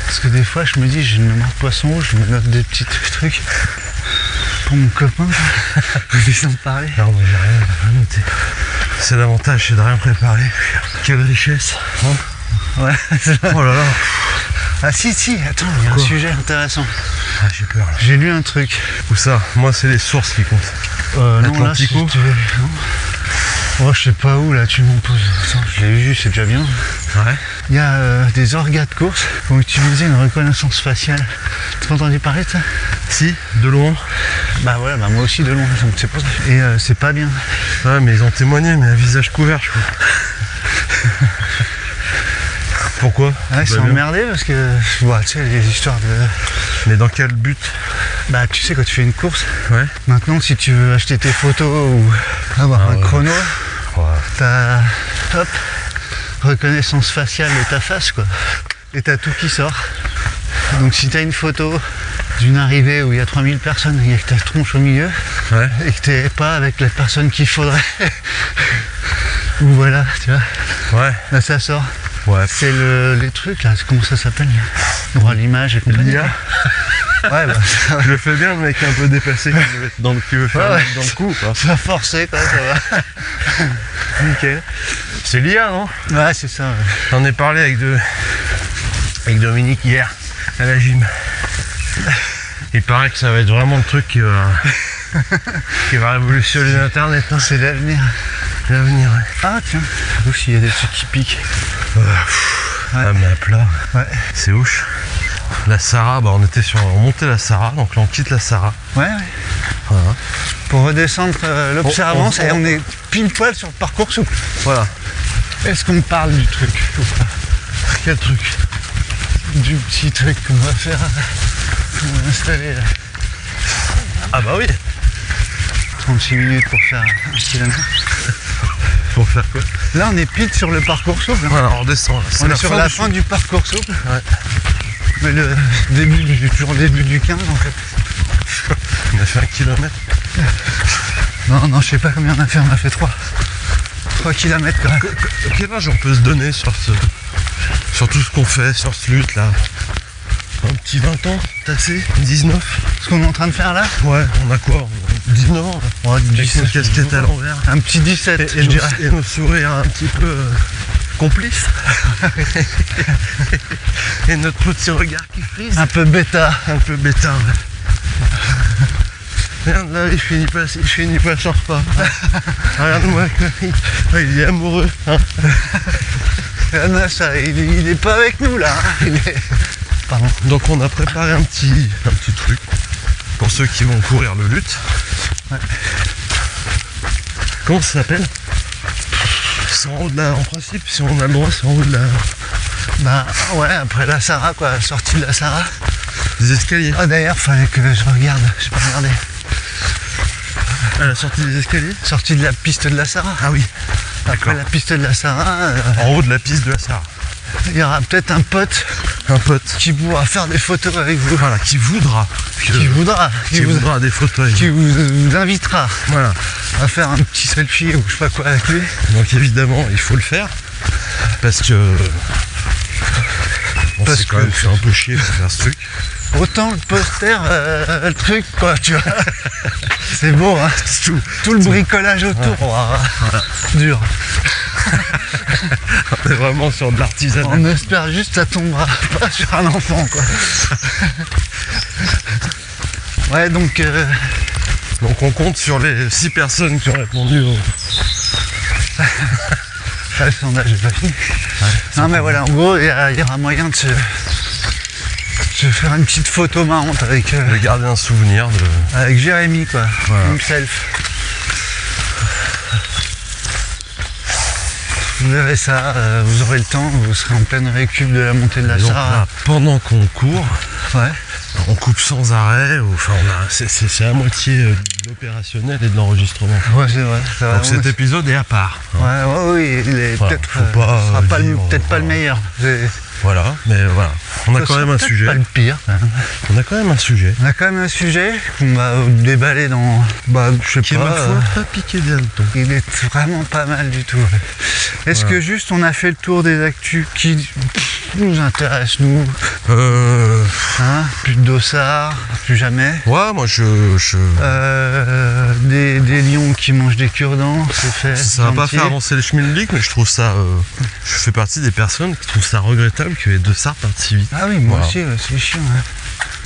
Parce que des fois je me dis, j'ai une mémoire de poisson rouge, je me note des petits trucs pour mon copain. Je vais en parler. Non, moi j'ai rien noté. C'est l'avantage, c'est de rien préparer. Quelle richesse, hein? Ouais. Oh là là. Ah si, attends, il y a un sujet intéressant. Ah, j'ai peur là. J'ai lu un truc. Où ça? Moi c'est les sources qui comptent. Non, là, si non. Oh, je sais pas où là, tu m'en poses. Attends, je l'ai vu, c'est déjà bien. Ouais. Il y a des orgas de course qui ont utilisé une reconnaissance faciale. Tu as entendu parler de ça? Si, de loin. Bah ouais, bah moi aussi de loin, donc c'est pour ça. Et c'est pas bien. Ouais, mais ils ont témoigné, mais à visage couvert, je crois. Pourquoi? Ouais, ils sont emmerdés parce que, ouais, tu sais, les histoires de... Mais dans quel but? Bah tu sais, quand tu fais une course, ouais. Maintenant si tu veux acheter tes photos ou avoir un chrono, ouais. T'as, hop, reconnaissance faciale de ta face, quoi. Et t'as tout qui sort. Donc si t'as une photo d'une arrivée où il y a 3000 personnes et que ta tronche au milieu, ouais. Et que t'es pas avec la personne qu'il faudrait, ou voilà, tu vois, ouais. Là ça sort. Ouais. C'est les trucs là, comment ça s'appelle? Droit à l'image et compagnie. Ouais, bah, je le fais bien, le mec un peu dépassé qui veut faire ouais. Dans le coup. Ça forcé, quoi, ça va. Nickel. C'est l'IA, non? Ouais, c'est ça. Ouais. J'en ai parlé avec Dominique hier à la gym. Il paraît que ça va être vraiment le truc qui va révolutionner Internet. Hein. C'est l'avenir. L'avenir, ouais. Ah tiens, ouf, il y a des trucs qui piquent. Ouais. Ah mais à plat. Ouais. C'est ouf. La Sahara, bah on montait la Sahara, donc là on quitte la Sahara. Ouais. Voilà. Pour redescendre l'Observance, et on est pile poil sur le parcours souple. Voilà. Est-ce qu'on parle du truc ou pas? Quel truc? Du petit truc qu'on va faire. On va installer là. Ah bah oui. 36 minutes pour faire 1 kilomètre. Pour faire quoi? Là on est pile sur le parcours souple. Voilà, on redescend. Là. On est sur la fin du parcours souple. Ouais. Mais le toujours le début du 15 en fait. On a fait 1 kilomètre. Non, je sais pas combien on a fait, 3 kilomètres quand même. Quel âge on peut se donner sur tout ce qu'on fait, sur ce lutte là? Un petit 20 ans, tassé, 19. Ce qu'on est en train de faire là? Ouais, on a quoi? 19 ans là. Ouais, 17, avec une casquette à l'envers. Un petit 17, je dirais. Et nos sourires un petit peu complices. Et notre petit regard qui frise. Un peu bêta. Ouais. Regarde là, il finit pas son repas. Regarde-moi, il est amoureux. Hein. Ça, il est pas avec nous là. Pardon. Donc on a préparé un petit truc pour ceux qui vont courir le lutte. Ouais. Comment ça s'appelle? C'est en haut de la... En principe, si on a le droit, c'est en haut de la... Bah ouais, après la Sahara quoi, la sortie de la Sahara. Des escaliers. Ah d'ailleurs, fallait que je regarde, j'ai pas regardé. À la sortie des escaliers? Sortie de la piste de la Sahara. Ah oui. Après la piste de la Sahara. En haut de la piste de la Sahara. Il y aura peut-être un pote qui pourra faire des photos avec vous. Voilà, qui voudra des photos avec qui vous invitera, voilà, à faire un petit selfie ou je sais pas quoi avec lui. Donc évidemment il faut le faire parce que c'est quand même fait un peu chier pour faire ce truc. Autant le poster, le truc quoi, tu vois. C'est beau hein. Tout le bricolage autour. Voilà. Dur. On est vraiment sur de l'artisanat. On espère juste que ça tombera pas sur un enfant quoi. Ouais donc Donc on compte sur les 6 personnes qui ont répondu au... Le sondage est pas fini. Non mais voilà, en gros, il y aura moyen de se faire une petite photo marrante avec... de garder un souvenir de... Avec Jérémy, quoi. Voilà. Himself. Vous verrez ça, vous aurez le temps, vous serez en pleine récup de la montée de la Et donc, Sarre. là, pendant qu'on court, Ouais. on coupe sans arrêt, enfin c'est à moitié de l'opérationnel et de l'enregistrement. Ouais, c'est vrai. Donc cet épisode est à part. Ouais, oui, il est Voilà, peut-être faut pas sera pas dire, peut-être pas le meilleur. Voilà, mais voilà. On a Ça quand sera même un peut-être sujet. pas le pire. On a quand même un sujet. On a quand même un sujet qu'on va déballer dans, je sais Qui est pas. ma foi pas piqué des hannetons. Il est vraiment pas mal du tout. Est-ce Voilà. que juste on a fait le tour des actus qui nous intéressent, nous, hein? Plus de dossards, plus jamais. Ouais, moi Des lions qui mangent des cure-dents, c'est fait. ça va pas gentil. faire avancer les schmilblick, mais je trouve ça. Je fais partie des personnes qui trouvent ça regrettable que les dossards partent si vite. Ah oui, moi Voilà. aussi, ouais, c'est chiant. Ouais.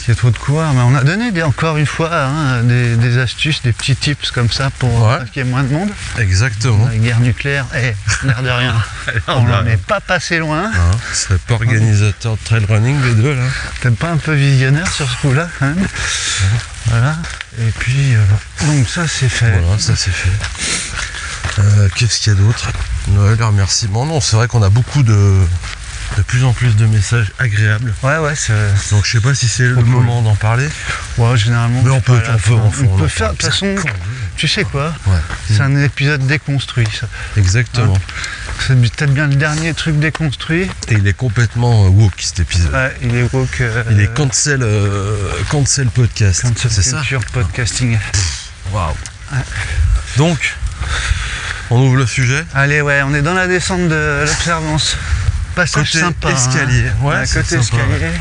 Il y a trop de coureurs, mais on a donné encore une fois des astuces, des petits tips comme ça pour Ouais. qu'il y ait moins de monde. Exactement. La guerre nucléaire, l'air de rien. On n'en est pas passé loin. Hein, je serais pas organisateur de trail running les deux là. T'es pas un peu visionnaire sur ce coup-là quand même. Voilà. Et puis, donc ça c'est fait. Voilà, ça c'est fait. Qu'est-ce qu'il y a d'autre? Noël, les remerciements. Non, c'est vrai qu'on a beaucoup de plus en plus de messages agréables. Ouais, c'est... Donc je sais pas si c'est le cool. moment d'en parler. Ouais, généralement. Mais on c'est peut, pas la on peut, fin. on peut en faire, de toute parle. façon, Quand on veut. tu sais quoi? Ouais. C'est un épisode déconstruit ça. Exactement. C'est peut-être bien le dernier truc déconstruit. Et il est complètement woke cet épisode. Ouais, il est woke. Il est cancel podcast. Cancel C'est ça. culture podcasting. Waouh. Donc, on ouvre le sujet. Allez, ouais, on est dans la descente de l'observance. Passage Côté sympa. escalier. Hein. Ouais, c'est côté sympa, escalier.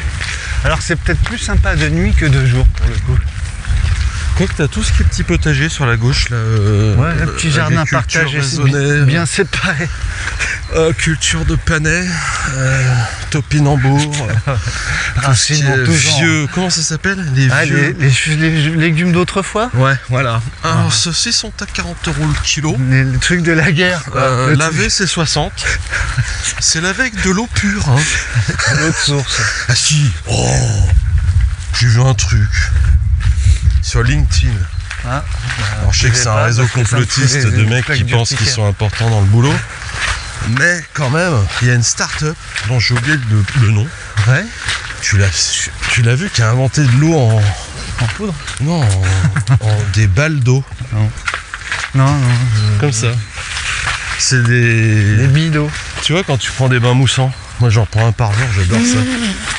Alors c'est peut-être plus sympa de nuit que de jour pour le coup. Quoique t'as tout ce qui est petit potager sur la gauche là. Ouais, le petit jardin partagé, c'est bien séparé. Culture de panais, topinambour, Racines en tout genre. vieux. Comment ça s'appelle? Les Ah, vieux. les légumes d'autrefois. Ouais, voilà. Alors ceux-ci sont à 40 € le kilo. Les trucs de la guerre. Quoi. Le Laver c'est 60. C'est lavé avec de l'eau pure. Hein. truc, l'autre source. Ah si. Oh, j'ai vu un truc sur LinkedIn. Ah, Alors je sais que c'est un réseau complotiste de mecs qui pensent qu'ils sont importants dans le boulot. Mais quand même, il y a une start-up dont j'ai oublié le nom. Ouais. Tu l'as vu, qui a inventé de l'eau En poudre. non, en des balles d'eau. Non. Comme ça. C'est Les des... bidots. Tu vois quand tu prends des bains moussants, moi j'en prends un par jour, j'adore ça.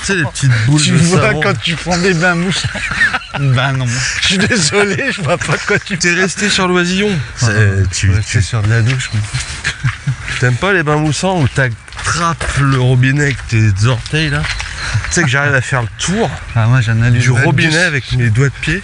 Tu sais les petites boules Tu de vois savon. quand tu prends des bains moussants. Ben non. Je suis désolé, je vois pas quoi tu T'es resté sur l'oisillon. Tu c'est sur de la douche. Moi. t'aimes pas les bains moussants où t'attrapes le robinet avec tes orteils là? Tu sais que j'arrive à faire le tour Ah, moi j'en ai du robinet avec mes doigts de pied.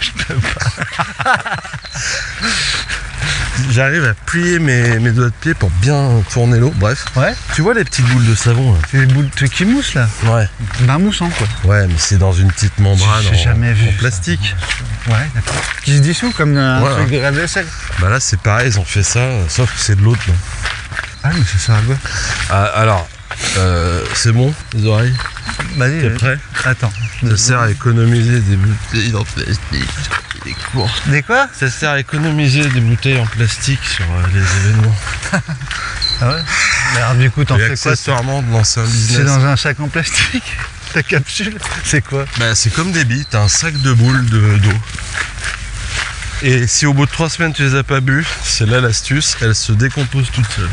J'arrive à plier mes doigts de pied pour bien tourner l'eau. Bref. Ouais. Tu vois les petites boules de savon là? C'est des boules de trucs qui moussent là. Ouais. Bain moussant quoi. Ouais, mais c'est dans une petite membrane J'ai jamais vu en ça. plastique. Ouais, d'accord. Qui se dissout comme un Voilà. truc de lave-vaisselle. Bah là c'est pareil, ils ont fait ça, sauf que c'est de l'autre. Ah, mais ça sert à quoi? Alors, c'est bon, les oreilles? Vas-y. T'es prêt? Attends. Ça sert à économiser des bouteilles en plastique. Il est court. Des quoi? Ça sert à économiser des bouteilles en plastique sur les événements. Ah ouais. Mais alors du coup t'en Et fais quoi? accessoirement de lancer un C'est business. dans un sac en plastique. Ta capsule, c'est quoi? Bah, c'est comme des billes, t'as un sac de boules d'eau. Et si au bout de 3 semaines tu les as pas bu, c'est là l'astuce, elles se décomposent toutes seules.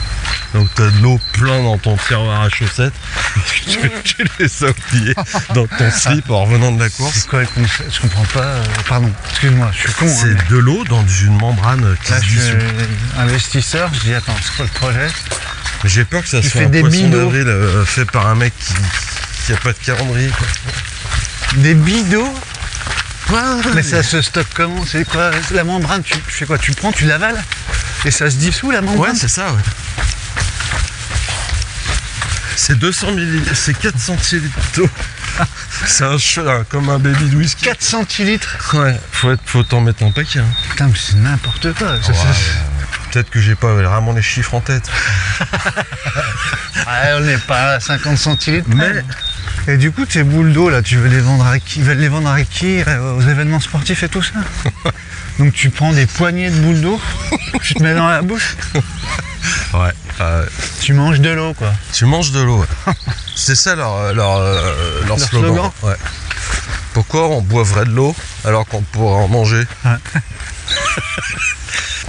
Donc t'as de l'eau plein dans ton tiroir à chaussettes, parce que tu les as oubliées dans ton slip en revenant de la course. C'est quoi le concept? Je comprends pas. Pardon, excuse-moi, je suis con. C'est hein, de l'eau dans une membrane qui mais là, se je suis dissout. investisseur, je dis attends, c'est quoi le projet? Mais j'ai peur que ça Tu soit fais un des poisson bidots. d'avril fait par un mec qui a pas de calendrier. Quoi. Des bidots? Ouais, Mais ça se stocke comment? C'est quoi? La membrane, tu fais quoi? Tu prends, tu l'avales? Et ça se dissout la membrane? ouais, c'est ça, ouais. C'est 200 ml, c'est 4 centilitres d'eau C'est comme un baby de whisky. 4 centilitres. Ouais, faut t'en mettre un paquet. Hein. Putain, mais c'est n'importe quoi. Peut-être que j'ai pas vraiment les chiffres en tête. Ouais, on n'est pas à 50 centilitres. Mais... Et du coup, tes boules d'eau, là, tu veux les vendre à qui? Ils veulent les vendre à qui? Aux événements sportifs et tout ça? Donc tu prends des poignées de boules d'eau, tu te mets dans la bouche. Ouais. Tu manges de l'eau, quoi. Tu manges de l'eau, ouais. C'est ça leur slogan. Ouais. Pourquoi on boivrait de l'eau alors qu'on pourrait en manger? Ouais.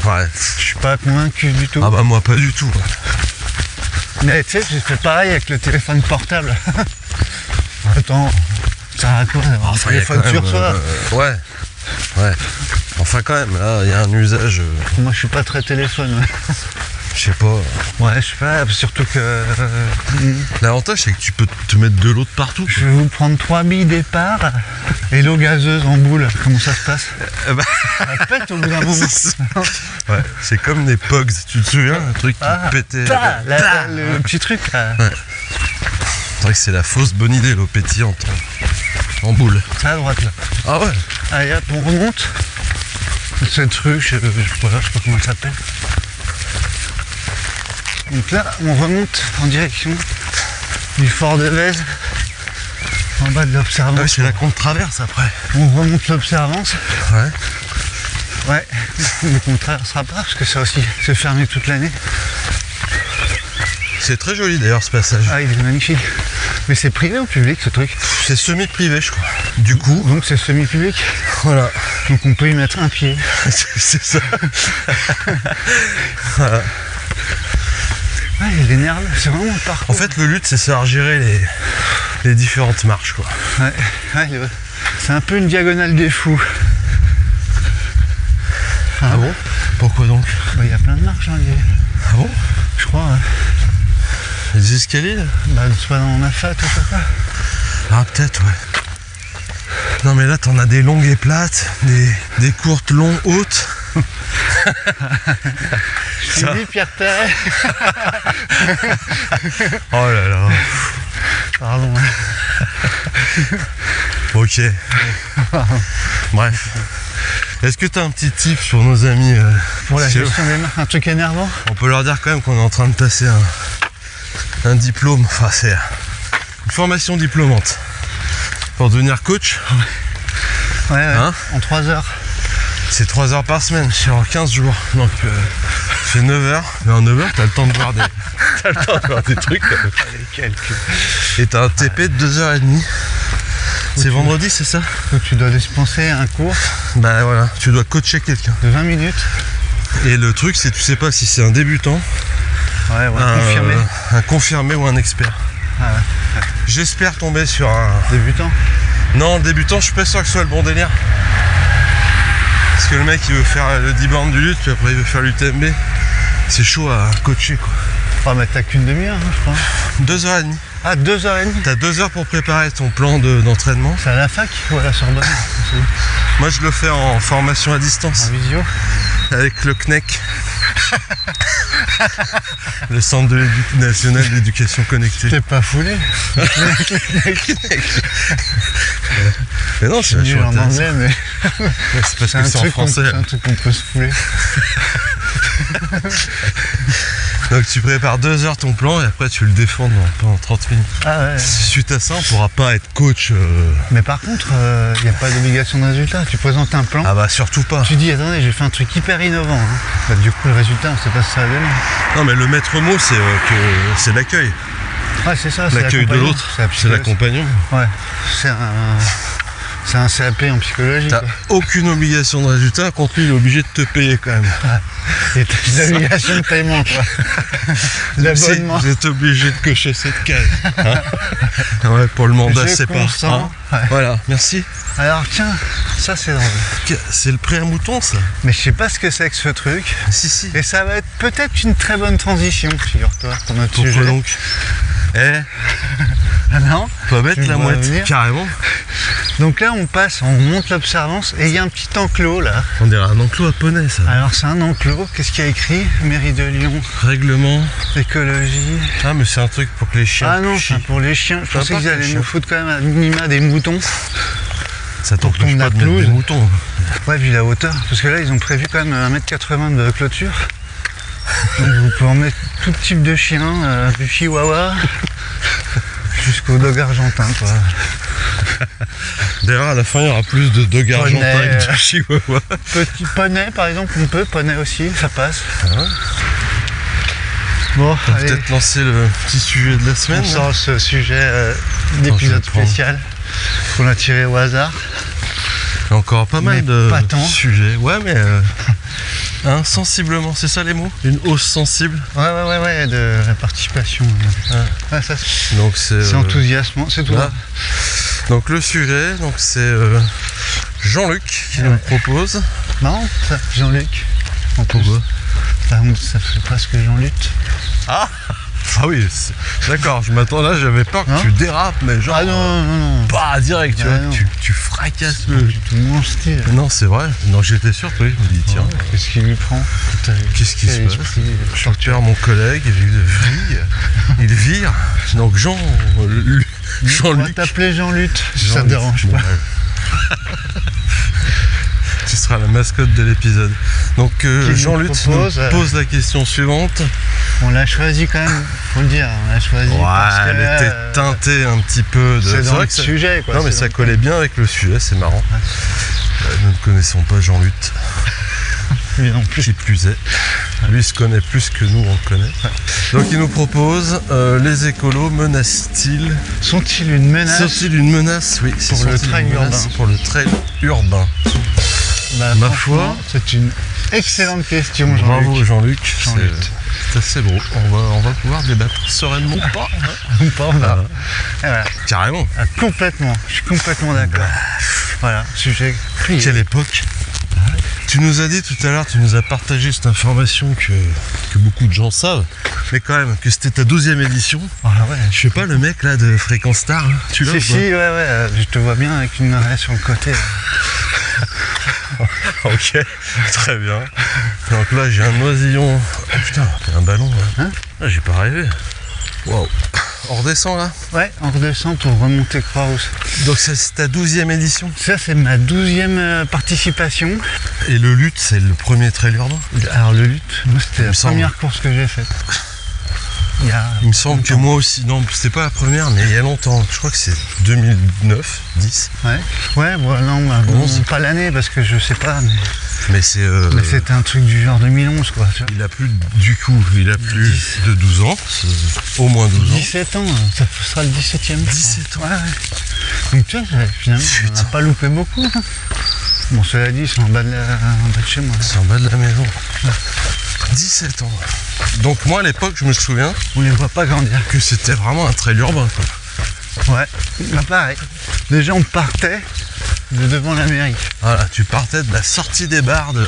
Ouais. Je suis pas convaincu du tout. Ah bah moi pas du tout. Ouais. Mais tu sais, j'ai fait pareil avec le téléphone portable. Attends, ça sert à quoi d'avoir un téléphone sur soi? Ouais. Ouais. Enfin quand même, là, il y a un usage... Moi je suis pas très téléphone. Ouais. Je sais pas. Ouais, je sais pas, surtout que... L'avantage c'est que tu peux te mettre de l'eau de partout. Je vais vous prendre 3 billes départ et l'eau gazeuse en boule. Comment ça se passe? Ça pète au bout d'un moment. Ouais, c'est comme des Pogs, tu te souviens? Un truc qui pétait. Le petit truc là. Ouais. C'est vrai que c'est la fausse bonne idée, l'eau pétillante en boule. C'est à droite là. Ah ouais. Allez hop, on remonte. Cette rue, je sais pas comment elle s'appelle. Donc là, on remonte en direction du fort de Vèze, en bas de l'Observance. Ah oui, c'est là qu'on traverse après. On remonte l'Observance. Ouais. Ouais, mais on ne traversera pas parce que ça aussi, c'est fermé toute l'année. C'est très joli d'ailleurs ce passage. Ah, il est magnifique. Mais c'est privé ou public ce truc? C'est semi-privé je crois. Du coup. Donc c'est semi-public. Voilà. Donc on peut y mettre un pied. C'est ça. Voilà. Ouais, il est nerveux, c'est vraiment le parcours. En fait le but c'est de savoir gérer les différentes marches quoi. Ouais, c'est un peu une diagonale des fous. Ah bon? Pourquoi donc? Bah, y a plein de marches, hein, Ah bon? Je crois. Ouais. Les escaliers là? Bah, soit dans ma fat ou pas. Ah peut-être ouais. Non mais là t'en as des longues et plates, des courtes, longues, hautes. Je t'ai dit Pierre Perret. Oh là là. Pardon. Ok. Bref. Est-ce que tu as un petit tip sur nos amis pour la gestion des marques, un truc énervant? On peut leur dire quand même qu'on est en train de passer un diplôme, enfin c'est une formation diplômante pour devenir coach. Ouais, hein, en 3 heures. C'est 3 heures par semaine sur 15 jours. Donc c'est 9 heures. Mais en 9 heures, t'as le temps de voir des trucs. Et t'as un TP de 2h30. C'est vendredi, c'est ça? Donc tu dois dispenser un cours. Bah voilà, tu dois coacher quelqu'un. De 20 minutes. Et le truc, c'est tu sais pas si c'est un débutant, un confirmé ou un expert. Ah ouais. J'espère tomber sur un... Débutant? Non, débutant, je suis pas sûr que ce soit le bon délire. Parce que le mec, il veut faire le 10 bornes du lutte, puis après il veut faire l'UTMB. C'est chaud à coacher, quoi. Ah, mais t'as qu'une demi-heure, hein, je crois. 2h30. Ah, 2h30. T'as 2 heures pour préparer ton plan d'entraînement. C'est à la fac ou à la Sorbonne? Moi, je le fais en formation à distance. En visio? Avec le CNEC. Le Centre national d'éducation connectée. T'es pas foulé? Mais non, je suis nul en anglais, mais... c'est parce que c'est en français. C'est un truc qu'on peut se fouler. Donc tu prépares 2 heures ton plan et après tu le défends pendant 30 minutes. Ah ouais. Suite à ça, on pourra pas être coach. Mais par contre, il n'y a pas d'obligation de résultat. Tu présentes un plan. Ah bah surtout pas. Tu dis, attendez, j'ai fait un truc hyper innovant. Hein. Bah, du coup, le résultat, on sait pas si ça va donner. Non mais le maître mot, c'est l'accueil. Ouais, c'est ça. L'accueil de l'autre, c'est l'accompagnement. Ouais, c'est un CAP en psychologie. T'as aucune obligation de résultat, contre lui il est obligé de te payer quand même. Et t'as une obligation de paiement, quoi. L'abonnement. Vous êtes obligé de cocher cette case. Hein, ouais, pour le mandat, c'est pas. Hein, ouais. Voilà, merci. Alors tiens, ça c'est drôle. C'est le prêt à mouton, ça. Mais je sais pas ce que c'est que ce truc. Si. Et ça va être peut-être une très bonne transition, figure-toi, pour notre sujet. Pourquoi donc? Ah non? On peut mettre la mouette, carrément. Donc là, on monte l'Observance et il y a un petit enclos là. On dirait un enclos à poney, ça. Alors c'est un enclos, qu'est-ce qu'il y a écrit? Mairie de Lyon. Règlement. Écologie. Ah, mais c'est un truc pour que les chiens. Ah non, chient. c'est pour les chiens. Je pensais pas qu'ils que allaient les nous chiens. foutre quand même à minima des moutons. Ça t'empêche tomber pas la de mettre des pelouse. moutons. Ouais, vu la hauteur. Parce que là, ils ont prévu quand même 1m80 de clôture. Donc vous pouvez emmener tout type de chien, du chihuahua jusqu'au dog argentin, quoi. D'ailleurs, à la fin, il y aura plus de dogs argentins que de chihuahua. Petit poney, par exemple, on peut. Poney aussi, ça passe. Ah ouais. Bon, On va allez, peut-être lancer le petit sujet de la semaine. on là. sort ce sujet je vais d'épisode le prendre. spécial qu'on a tiré au hasard. Il y a encore pas mal Mais de pas tant. sujets. Ouais, mais hein, sensiblement, c'est ça les mots? Une hausse sensible. Ouais, de la participation. Ouais, ça, Donc c'est enthousiasmant, c'est tout. voilà. Donc le sujet, donc c'est Jean-Luc qui nous le propose. Marrant, ça, Jean-Luc. En plus. Pourquoi? Ça fait presque Jean-Luc. Ah oui, d'accord, je m'attends là, j'avais peur que Hein tu dérapes, mais genre Ah non. pas direct, tu Ah vois, non. tu fracasses Tout le monde style. Non, c'est vrai, non, j'étais surpris, je me dis tiens, Qu'est-ce qu'il lui prend? qu'est-ce qui se passe? Je repère mon collègue, il vire, donc On va Jean-Luc. t'appeler Jean-Luc, si ça te Jean-Luc, dérange bon, pas. ouais. Tu seras la mascotte de l'épisode. Donc nous Jean-Luc nous propose, pose la question suivante. On l'a choisi quand même, faut le dire. On l'a choisi parce que Elle là, était teintée un petit peu de. c'est dans vrai le que ça- sujet, quoi. Non mais c'est ça dans- collait bien avec le sujet, c'est marrant. Nous ne connaissons pas Jean-Luc, Lui non plus. qui plus est. Lui se connaît plus que nous on le connaît. Donc il nous propose les écolos menacent-ils Sont-ils une menace? Sont-ils une menace? Oui, Pour le sont-ils trail une menace urbain. pour le trail urbain. Bah, Ma franchement, foi, c'est une excellente question, Bravo Jean-Luc. Jean-Luc, Jean-Luc. c'est assez beau. On va pouvoir débattre sereinement ou pas. Ou pas, on verra. Et voilà. Carrément. Ah, complètement, je suis complètement d'accord. Voilà, sujet plié. Quelle époque. Tu nous as dit tout à l'heure, tu nous as partagé cette information que beaucoup de gens savent, mais quand même, que c'était ta 12e édition. Ah ouais. Je sais pas, le mec là de Fréquence Star, là, tu l'as Si, ou si, pas? ouais, je te vois bien avec une raie sur le côté. Ok, très bien. Donc là, j'ai un oisillon. Oh putain, un ballon là. Hein? Ah, j'ai pas rêvé. Waouh. On redescend là. Ouais, on redescend pour remonter Croix-Rousse. Donc c'est ta 12e édition. Ça, c'est ma 12e participation. Et le lutte, c'est le premier trail urbain. Alors, le lutte, moi, c'était la me semble. première course que j'ai faite. Il me semble que moi aussi, non, c'était pas la première, mais il y a longtemps. Je crois que c'est 2009, 10. Ouais, bon, non, bah, bon, 11. pas l'année parce que je sais pas, Mais c'est. mais c'était un truc du genre 2011, quoi. Tu vois. Il a plus du coup, il a plus 10. de 12 ans, c'est au moins 12 ans. 17 ans, ça sera le 17e. 17 ans. Ouais. Donc tu vois, finalement, on n'a Putain. pas loupé beaucoup. Hein. Bon, cela dit, c'est en bas de chez moi. C'est en bas de la maison. 17 ans. Donc moi à l'époque, je me souviens On les voit pas grandir. que c'était vraiment un trail urbain, quoi. Ouais, bah pareil. Déjà, on partait de devant la mairie. Voilà, tu partais de la sortie des bars de la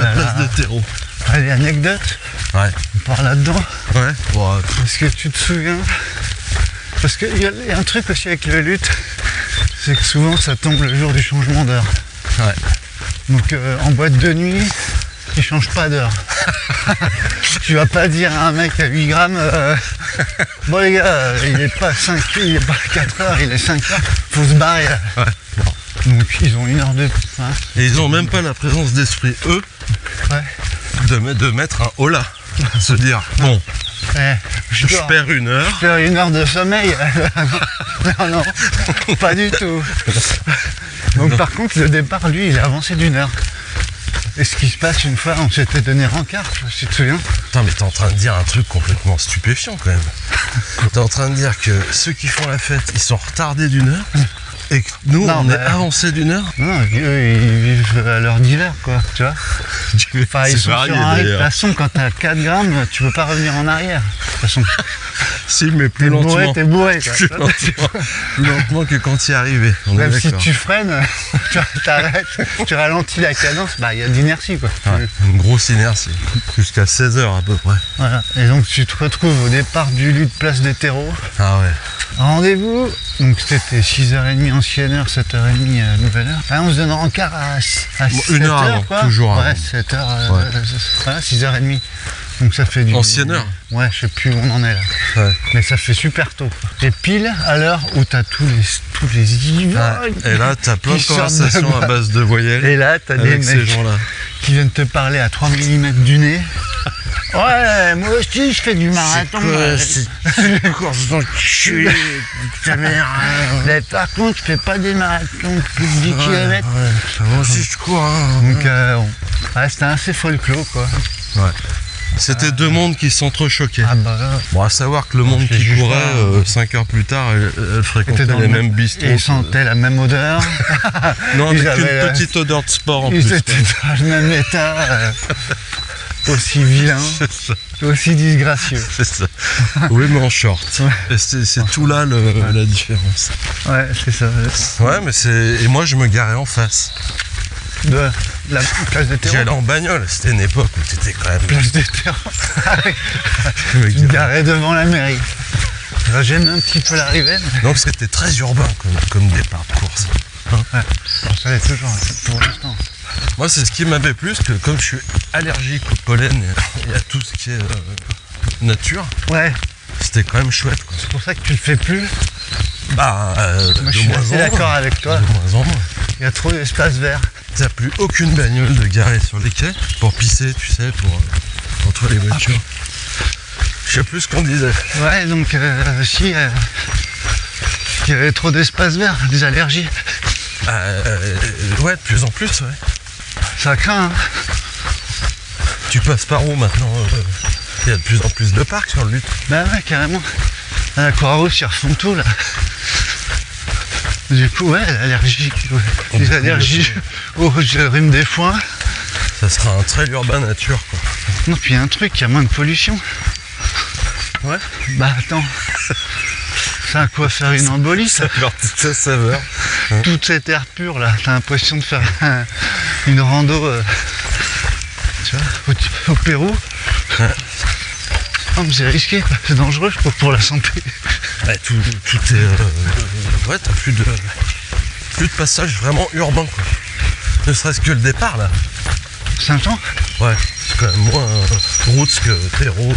là place là. de Terreau. Allez, anecdote, Ouais. on part là-dedans. Ouais. Bon, Est-ce que tu te souviens? Parce qu'il y a un truc aussi avec le lutte, c'est que souvent ça tombe le jour du changement d'heure. ouais. Donc en boîte de nuit, ils changent pas d'heure. Tu vas pas dire à un mec à 8 grammes, bon les gars, il est pas 5, il est pas 4 heures, il est 5 heures, faut se barrer là. Ouais. Donc ils ont 1 heure de... Hein, Et ils ont même pas la présence d'esprit, eux, ouais. de mettre un hola. Se dire, bon, je dors. perds 1 heure. Faire 1 heure de sommeil. Non, pas du tout. Donc par contre, le départ, lui, il est avancé d'1 heure. Et ce qui se passe une fois, on s'était donné rencard, si tu te souviens. Putain, mais t'es en train de dire un truc complètement stupéfiant quand même. T'es en train de dire que ceux qui font la fête, ils sont retardés d'1 heure et que nous, Non, on mais- est avancés d'1 heure. Non, eux, ils vivent à l'heure d'hiver, quoi, tu vois. Enfin, ils C'est sont varié sur un rythme. De toute d'ailleurs. façon, quand t'as 4 grammes, tu peux pas revenir en arrière. De toute façon, Si, mais plus t'es bourré, lentement. t'es bourré, quoi. Plus lentement. Plus lentement que quand il est arrivé. On est Même si d'accord. tu freines, tu t'arrêtes, tu ralentis la cadence, bah il y a de l'inertie, quoi. Ouais, une grosse inertie. Jusqu'à 16 heures à peu près. Voilà. Et donc tu te retrouves au départ du lutte place des terreaux. Ah ouais. Rendez-vous, donc c'était 6h30 en ancienne heure, 7h30, nouvelle heure. Ah, on se donne encart à 1 heure 7h, avant, quoi. toujours Ouais, avant. 7h, Ouais. voilà, 6h30. Donc ça fait du... Ancienne heure. Ouais, je sais plus où on en est là. Ouais. Mais ça fait super tôt. Et pile à l'heure où t'as tous les ivognes Et là, t'as plein de qui sortent conversations de- à base de voyelles Et là, t'as des avec ces mecs gens-là. qui viennent te parler à 3 mm du nez. Ouais, moi aussi je fais du marathon. C'est course dans le cul, ta mère. Mais par contre, je fais pas des marathons de plus de 10 km. Moi aussi, je cours. Hein. Donc, ouais, c'était assez folklore, quoi. Ouais. C'était deux mondes qui s'entrechoquaient. Ah bah là, Bon, à savoir que le monde je les qui juge courait, pas. 5 heures plus tard, elle fréquentait était dans les le mêmes même- bistrots. et ils sentaient la même odeur. Non, ils avec avaient, une petite odeur de sport en Ils plus. étaient dans le même état, aussi vilain, C'est ça, aussi disgracieux. c'est ça. Oui, mais en short. Ouais. Et c'est tout là la différence. Ouais, c'est ça. Ouais, mais c'est. Et moi, je me garais en face. De la place des J'y terrains. allais en bagnole. C'était une époque où t'étais quand même. Place des terrains. Je me Tu te garais. garais devant la mairie. Là, j'aime un petit peu l'arrivée, mais Donc c'était très urbain comme départ de course. bon, ça l'est toujours, pour l'instant. Moi, c'est ce qui m'avait plu, parce que comme je suis allergique au pollen et à tout ce qui est nature, Ouais, c'était quand même chouette. Quoi. c'est pour ça que tu le fais plus. Bah, Moi, je de suis moins assez en d'accord moins. avec toi. De moins en moins. Il y a trop d'espace vert. T'as plus aucune bagnole de garer sur les quais pour pisser, tu sais, pour entre les voitures. Je sais plus ce qu'on disait. Ouais, donc si il y avait trop d'espace vert, des allergies. Ouais, de plus en plus, ouais. Ça craint, hein. Tu passes par où maintenant il y a de plus en plus de parcs sur le Lutte. Bah ouais, carrément. À la Croix-Rouge, ils refont tout là. Du coup, ouais, l'allergie, les allergies au rhume des foins. Ça sera un trail urbain nature, quoi. Non, puis il y a un truc, il y a moins de pollution. Ouais. Bah attends. Ça a quoi faire une embolie, ça. Alors, toute sa saveur. Toute cette air pure là, t'as l'impression de faire une rando tu vois, au Pérou. Oh, mais c'est risqué, c'est dangereux je trouve pour la santé. Ouais, tout est. Ouais, t'as plus de passage vraiment urbain, quoi. Ne serait-ce que le départ, là. 500. Ouais, c'est quand même moins route que terreau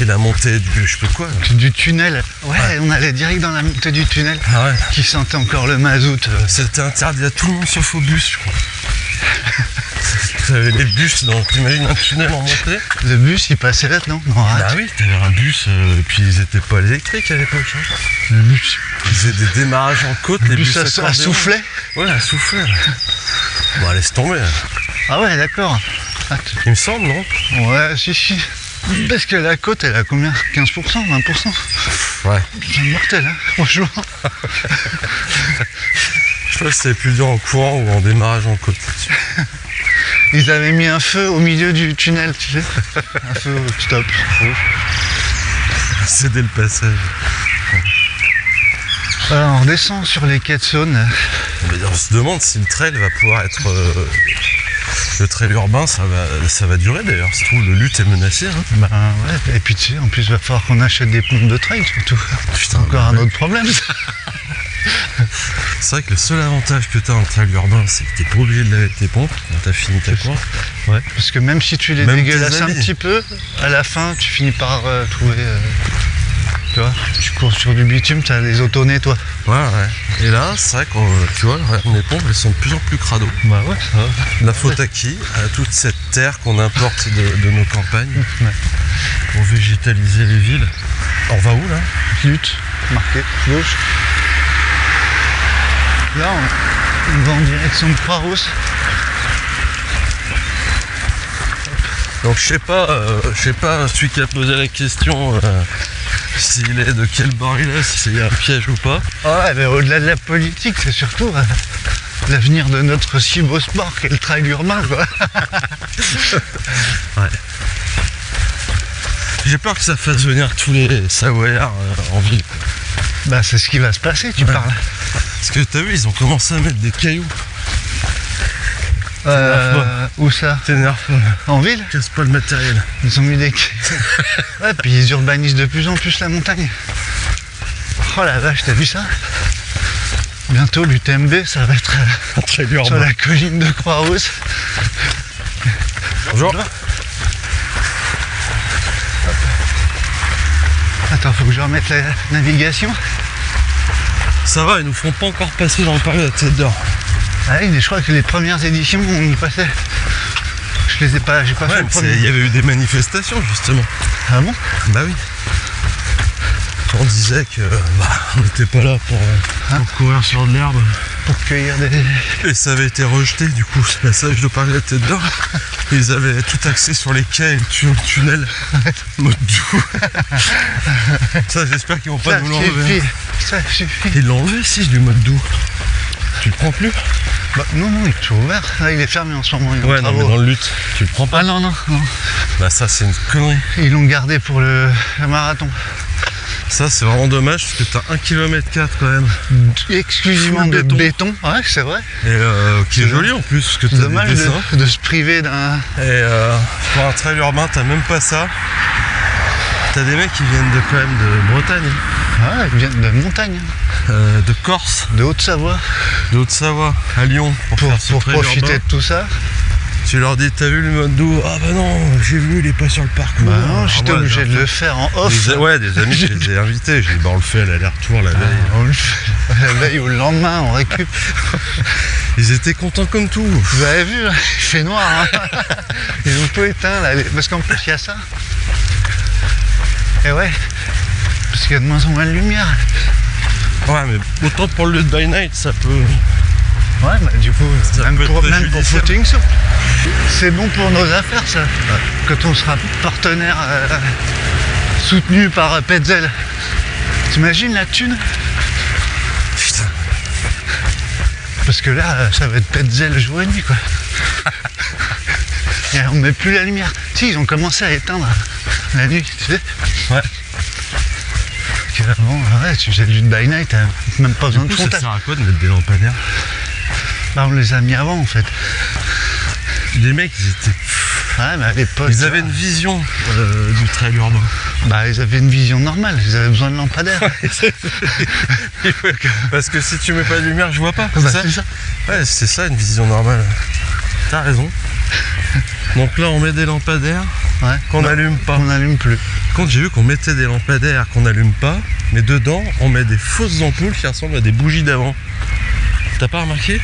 et la montée du je sais pas quoi. Là. Du tunnel. Ouais, on allait direct dans la montée du tunnel. Ah ouais. Qui sentait encore le mazout. C'était interdit à tout le monde sauf au bus, je crois. T'avais les bus, donc t'imagines un tunnel en montée. Le bus il passait là, non? Non, arrête. Bah oui, t'avais un bus, et puis ils étaient pas électriques à l'époque. Hein. Le bus. Ils faisaient des démarrages en côte, les bus à accordéons. souffler. Ouais, à souffler. Là. Bon, laisse tomber. Là. Ah ouais, d'accord. Il me semble, non? Ouais, si. Parce que la côte, elle a combien? 15%, 20%? Ouais. C'est mortel, hein, franchement. Je crois que c'était plus dur en courant ou en démarrage en côte. Ils avaient mis un feu au milieu du tunnel, tu sais. Un feu au stop. Céder le passage. Alors, on redescend sur les quais de Saône. Mais on se demande si le trail va pouvoir être. Le trail urbain, ça va durer d'ailleurs. Se trouve, le Lutte est menacé. Hein. Ben ouais, et puis tu sais, en plus, il va falloir qu'on achète des pompes de trail surtout. Putain, Encore un autre problème. C'est vrai que le seul avantage que t'as en trail urbain, c'est que t'es pas obligé de laver tes pompes quand t'as fini ta course. Ouais. Parce que même si tu les Même dégueulasses tes un amis. petit peu, à la fin, tu finis par trouver. Tu vois, tu cours sur du bitume, t'as les auto-nettoies. Ouais. Et là, c'est vrai que tu vois, les pompes, elles sont de plus en plus crado. Bah ouais, ça va. La faute à qui? À toute cette terre qu'on importe de nos campagnes Ouais. pour végétaliser les villes. On va où là? Lutte, marqué, gauche. Là, on va en direction de Croix-Rousse. Donc je sais pas celui qui a posé la question s'il est de quel bord il est, s'il y a un piège ou pas. Ah ouais, mais au-delà de la politique, c'est surtout l'avenir de notre si beau sport qu'est le trail urbain, quoi. Ouais. J'ai peur que ça fasse venir tous les Savoyards en ville. Bah c'est ce qui va se passer, tu parles. Parce que t'as vu, ils ont commencé à mettre des cailloux. Où ça? T'énerve pas. En ville? Casse pas le matériel. Ils ont mis des... Ouais, puis ils urbanisent de plus en plus la montagne. Oh la vache, t'as vu ça? Bientôt l'UTMB, ça va être Très dur. sur la colline de Croix-Rousse. Bonjour. Attends, faut que je remette la navigation. Ça va, ils nous font pas encore passer dans le parc de la Tête d'Or. Ah oui, mais je crois que les premières éditions, on y passait. Je les ai pas, j'ai pas fait le premier. Il y avait eu des manifestations justement. Ah bon? Bah oui. On disait que on n'était pas là pour courir sur de l'herbe. Pour cueillir des... Et ça avait été rejeté du coup ce passage de parc de la Tête d'Or. Ils avaient tout axé sur les quais et le tunnel. Mode doux. Ça j'espère qu'ils vont pas nous l'enlever. Ça suffit. Ils l'ont enlevé si du mode doux. Tu le prends plus? Bah, non, il est toujours ouvert. Là, il est fermé en ce moment. Ouais, non, mais dans le lutte, tu le prends pas? Ah non. Bah ça c'est une connerie. Ils l'ont gardé pour le marathon. Ça c'est vraiment dommage parce que t'as 1,4 km quand même. Exclusivement de béton. Ouais, c'est vrai. Et qui est joli en plus parce que t'as dommage des dessins. de se priver d'un... Et pour un trail urbain t'as même pas ça. T'as des mecs qui viennent quand même de Bretagne. Ouais, ils viennent de montagne. De Corse. De Haute-Savoie. De Haute-Savoie, à Lyon. Pour profiter de tout ça. Tu leur dis, t'as vu le mode doux? Ah bah non, j'ai vu, il est pas sur le parcours. Bah non, j'étais obligé de le faire en off. Des amis, je les ai invités. J'ai dit, on le fait à l'aller-retour la veille. On le fait la veille ou le lendemain, on récup. Ils étaient contents comme tout. Vous avez vu, il fait noir. Hein. Ils ont tout éteint là, parce qu'en plus il y a ça. Et ouais, parce qu'il y a de moins en moins de lumière. Ouais, mais autant pour le by night, ça peut... Ouais, bah du coup, même pour footing, c'est bon pour nos affaires, ça. Ouais. Quand on sera partenaire soutenu par Petzl. T'imagines la thune? Putain. Parce que là, ça va être Petzl jour et nuit, quoi. Et on met plus la lumière. Si, ils ont commencé à éteindre la nuit, tu sais. Ouais. Avant, ouais, tu faisais du by night, t'as même pas besoin de frontal. Ça sert à quoi de mettre des lampadaires? Bah, on les a mis avant en fait. Les mecs, ils étaient... Ouais, mais à l'époque... Ils avaient une vision du trail urbain. Bah, ils avaient une vision normale, ils avaient besoin de lampadaires. Parce que si tu mets pas de lumière, je vois pas. Bah, c'est ça. Ouais, c'est ça une vision normale. T'as raison. Donc là, on met des lampadaires qu'on n'allume pas. On n'allume plus. Quand j'ai vu qu'on mettait des lampadaires qu'on n'allume pas, mais dedans, on met des fausses ampoules qui ressemblent à des bougies d'avant. T'as pas remarqué?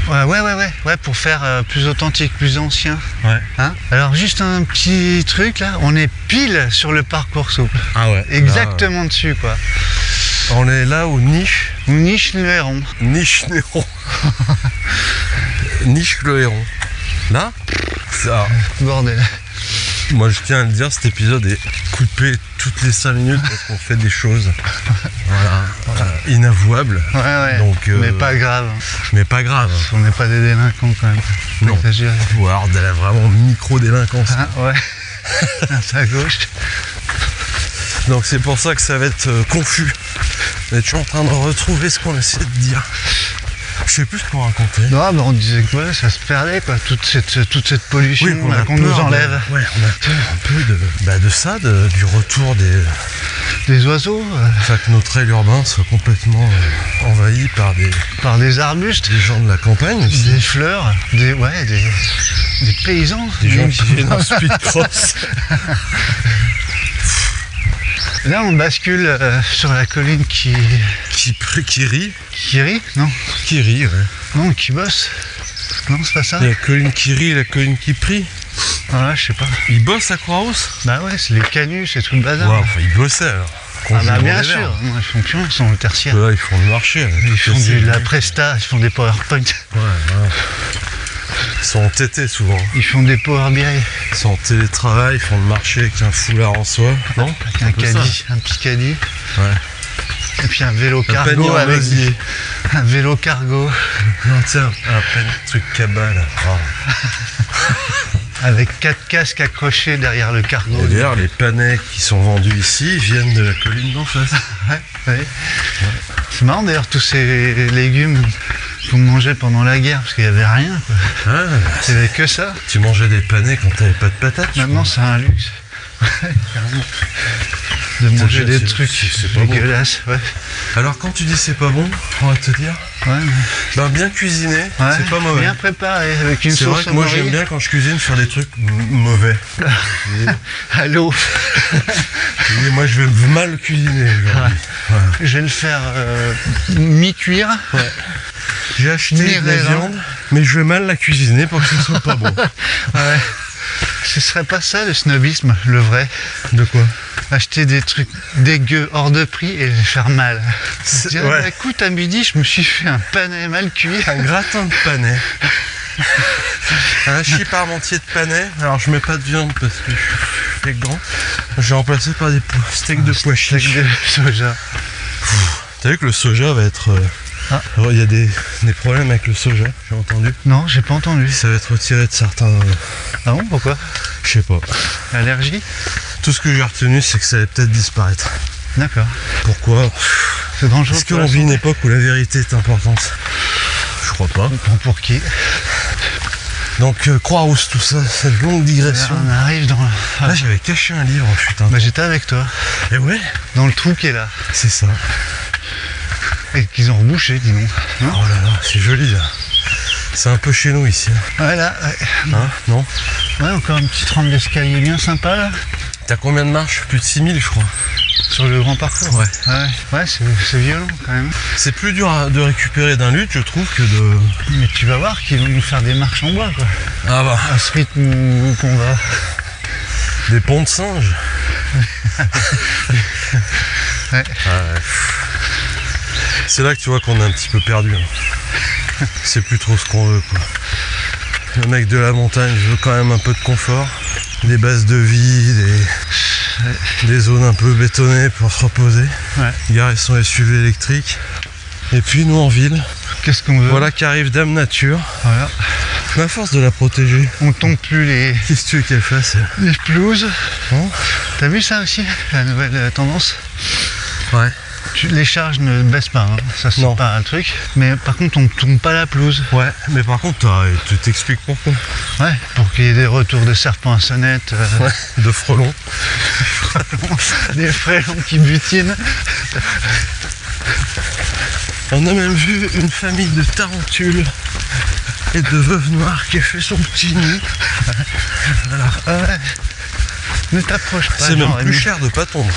Ouais, pour faire plus authentique, plus ancien. Ouais. Hein? Alors juste un petit truc là, on est pile sur le parcours souple. Ah ouais. Exactement là, dessus quoi. On est là où niche. Où niche le héron. Niche le héron. Niche le héron. Là, ça. Bordel. Moi je tiens à le dire, cet épisode est coupé toutes les 5 minutes parce qu'on fait des choses inavouables. Ouais. Donc, mais pas grave. Mais pas grave. On n'est pas des délinquants quand même. Non. Exagéré. Ou alors de la vraiment micro-délinquance. Ouais. C'est à gauche. Donc c'est pour ça que ça va être confus. On est toujours en train de retrouver ce qu'on essaie de dire. Je sais plus ce qu'on racontait. Non, mais on disait que ouais, ça se perdait, quoi, toute cette pollution qu'on nous enlève. Ouais, on a peur un peu de ça, du retour des oiseaux. Enfin, que nos trails urbains soient complètement envahis par des arbustes. Des gens de la campagne aussi. Des fleurs, des paysans. Des gens qui viennent en speedcross. Là, on bascule sur la colline qui rit. Qui rit? Non. Qui rit, ouais. Non, qui bosse. Non, c'est pas ça. La colline qui rit et la colline qui prie. Voilà, je sais pas. Ils bossent à Croix-Rousse? Bah ouais, c'est les canuts, c'est tout le bazar. Ouais, enfin, ils bossaient alors. Ah bah bien sûr, non, ils font plus rien, ils sont au tertiaire. Là, ils font le marché. Ils font de la presta, ils font des PowerPoint. Ouais. Ils sont entêtés souvent. Ils font des Power BI. Ils sont en télétravail, ils font le marché avec un foulard en soie. Non? Avec un caddie, un petit caddie. Ouais. Et puis un vélo cargo avec un vélo cargo. Non tiens, un truc cabas là. Oh. Avec 4 casques accrochés derrière le cargo. Et d'ailleurs les panais qui sont vendus ici viennent de la colline d'en face. Ouais. C'est marrant d'ailleurs tous ces légumes qu'on mangeait pendant la guerre parce qu'il n'y avait rien quoi. Ah, il n'y avait que ça. Tu mangeais des panais quand t'avais pas de patates. Maintenant c'est un luxe. de manger Déjà, des trucs c'est pas bon. dégueulasses. Ouais. Alors quand tu dis c'est pas bon, on va te dire, Ouais, ben bien cuisiné, ouais, c'est pas mauvais. bien préparé, avec une C'est sauce vrai que moi au j'aime riz. bien quand je cuisine faire des trucs mauvais. À l'eau. Et moi je vais mal cuisiner aujourd'hui. Voilà. Je vais le faire mi-cuire. Ouais. J'ai acheté Ni de la raisin. viande, mais je vais mal la cuisiner pour que ce soit pas bon. Ouais. Ce serait pas ça le snobisme, le vrai. De quoi? Acheter des trucs dégueux hors de prix et les faire mal. C'est- Dire, ouais. bah, écoute, à midi, je me suis fait un panais mal cuit. Un gratin de panais. Un hachis parmentier de panais. Alors je mets pas de viande parce que je suis grand. J'ai remplacé par des steaks de pois Steak chiches. de soja. T'as vu que le soja va être... Ah. alors, il y a des problèmes avec le soja, j'ai entendu. Non, j'ai pas entendu. Ça va être retiré de certains... Ah bon, pourquoi? je sais pas. Allergie? Tout ce que j'ai retenu, c'est que ça allait peut-être disparaître. D'accord. Pourquoi? C'est dangereux. Est-ce pour qu'on la vit une santé. époque où la vérité est importante? Je crois pas. Pour qui? Donc Croix-Rousse, tout ça, cette longue digression. On arrive dans... Là j'avais caché un livre, putain. Bah, j'étais avec toi, Et ouais, dans le trou qui est là. c'est ça. Et qu'ils ont rebouché, dis donc. Oh là là, c'est joli là. C'est un peu chez nous ici. Voilà, ouais. Hein? Non? Ouais, encore une petite rampe d'escalier bien sympa là, T'as combien de marches? Plus de 6000 je crois. sur le grand parcours. Ouais. Ouais, c'est violent quand même. C'est plus dur de récupérer d'un lutte, je trouve, que de... Mais tu vas voir qu'ils vont nous faire des marches en bois quoi. Ah bah, À ce rythme où qu'on va. des ponts de singes. Ouais. C'est là que tu vois qu'on est un petit peu perdu. Hein. C'est plus trop ce qu'on veut quoi. Le mec de la montagne veut quand même un peu de confort, des bases de vie, des zones un peu bétonnées pour se reposer, Ouais. garer son SUV électrique. Et puis nous en ville, Qu'est-ce qu'on veut? voilà qu'arrive Dame Nature. Voilà. Mais à force de la protéger, On tombe plus qu'est-ce que tu veux qu'elle fasse? les pelouses. Hein? T'as vu ça aussi, la nouvelle tendance? Ouais. Les charges ne baissent pas, hein. Ça c'est Non. pas un truc. Mais par contre on ne tombe pas la pelouse. Ouais, mais par contre, tu t'expliques pourquoi. Ouais, pour qu'il y ait des retours de serpents à sonnette, Ouais, de frelons. des frélons qui butinent. On a même vu une famille de tarentules et de veuves noires qui a fait son petit nid. Voilà. Ah ouais. Ne t'approche pas. C'est même Jean-Rémy. plus cher de pas tomber.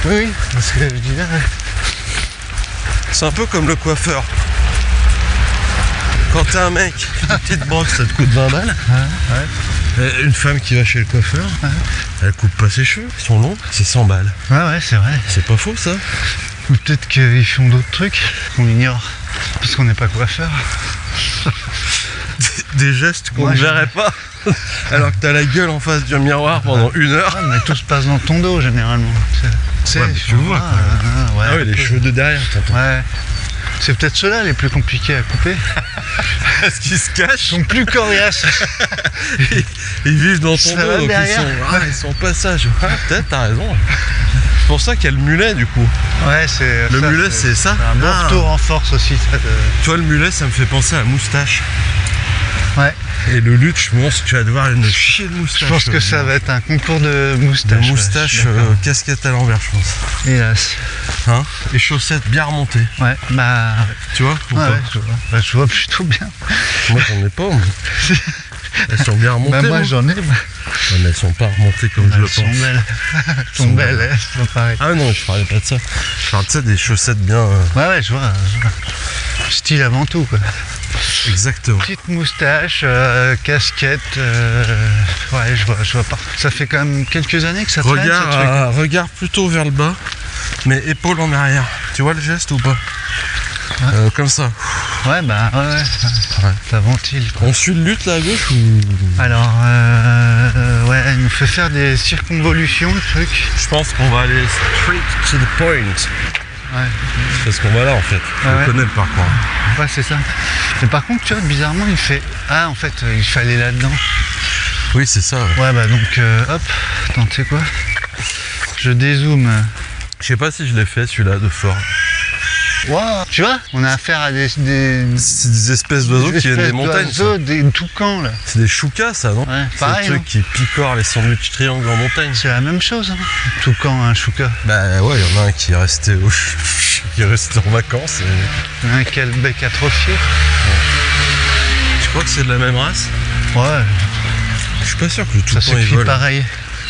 Oui, oui, parce que je dis bien. C'est un peu comme le coiffeur. Quand t'es un mec, une petite brosse, ça te coûte 20 balles. Ouais. Et une femme qui va chez le coiffeur, elle coupe pas ses cheveux, ils sont longs, c'est 100 balles. Ouais, c'est vrai. C'est pas faux ça. Ou peut-être qu'ils font d'autres trucs qu'on ignore. Parce qu'on n'est pas coiffeur. Des gestes qu'on Moi, ne je- verrait pas. Alors que t'as la gueule en face du miroir pendant 1 heure. Ah, mais tout se passe dans ton dos généralement. Tu Ouais, mais tu le vois, quoi. ouais, Ah oui, les cheveux de derrière, t'entends. Ouais. C'est peut-être ceux-là les plus compliqués à couper. Est-ce qu'ils se cachent? Ils sont plus coriaces. Ils vivent dans ton Ça dos, va donc derrière. ils sont au passage. Ah, peut-être, t'as raison. C'est pour ça qu'il y a le mulet du coup. Ouais, c'est. Le ça, mulet, c'est ça? Un bon Ah. retour en force aussi. Ça, Tu vois, le mulet, ça me fait penser à la moustache. Ouais. Et le lutte, je pense que tu vas devoir une chier de moustache. Je pense que ça va être un concours de moustache. De ouais, moustache, je suis d'accord. casquette à l'envers, je pense. Hélas. Hein? Et chaussettes bien remontées. Ouais, bah. Tu vois ou Ouais, pas? ouais, je vois. Bah, je vois plutôt bien. Moi, j'en ai pas. moi. Elles sont bien remontées. Bah, moi moi. j'en ai. Ouais, mais elles sont pas remontées comme je le Elles sont pense. belles. Elles sont belles, elles sont pareilles. Ah non, je parlais pas de ça. Je parle de ça, des chaussettes bien. Ouais, je vois. Style avant tout, quoi. Exactement. Petite moustache, casquette. Ouais, je vois pas. Ça fait quand même quelques années que ça traîne, ce truc. Regard plutôt vers le bas, mais épaule en arrière. Tu vois le geste ou pas? Comme ça. Ouais, bah ouais. Ça ventile, quoi. On suit le lutte là à gauche ou... Alors, ouais, il nous fait faire des circonvolutions, le truc. Je pense qu'on va aller straight to the point. Ouais, Parce qu'on va là en fait. Ah On ouais. connaît le parcours. ouais, c'est ça. Mais par contre, tu vois, bizarrement, il fait. Ah, en fait, il fallait là-dedans. Oui, c'est ça. Ouais, bah donc, hop. Attends, tu sais quoi? Je dézoome. Je sais pas si je l'ai fait celui-là de fort. Wow. Tu vois, on a affaire à des C'est des espèces d'oiseaux qui viennent des montagnes. Ça. Des toucans là. C'est des choucas ça, non? Ouais, c'est pareil, le truc qui picore les sandwichs triangles en montagne. C'est la même chose, hein. Toucan, un chouca. Bah ouais, il y en a un qui est resté qui est resté en vacances. Il y en a un qui a le bec atrophié. Ouais. Je crois que c'est de la même race. Ouais. Je suis pas sûr que le toucan ça il s'écrit vole. pareil.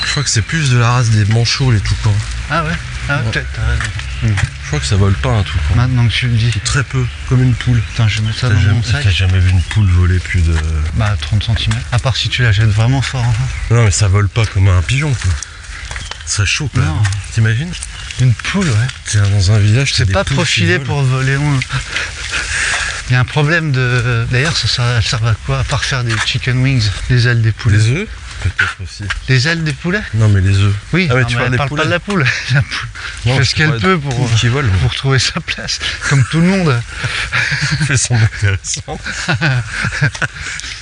Je crois que c'est plus de la race des manchots les toucans. Ah ouais, ah, ouais. Peut-être, t'as raison. Je crois que ça vole pas un toucan. Maintenant que tu le dis. Très peu, comme une poule. Attends, je vais mettre ça dans mon sac. T'as jamais vu une poule voler plus de... Bah 30 cm. À part si tu la jettes vraiment fort. Hein. Non mais ça vole pas comme un pigeon quoi. Ça chaud quand même. T'imagines? Une poule, ouais. T'es dans un village, c'est pas profilé pour voler. Il y a un problème de... D'ailleurs, ça sert à quoi? À part faire des chicken wings, les ailes des poulets. Les œufs? Peut-être aussi. Les ailes des poulets? Non mais les œufs. Oui, ah, mais non, tu mais parles elle parle pas de la poule. La poule fait ce qu'elle peut pour trouver sa place, comme tout le monde. Elle fait son intéressant.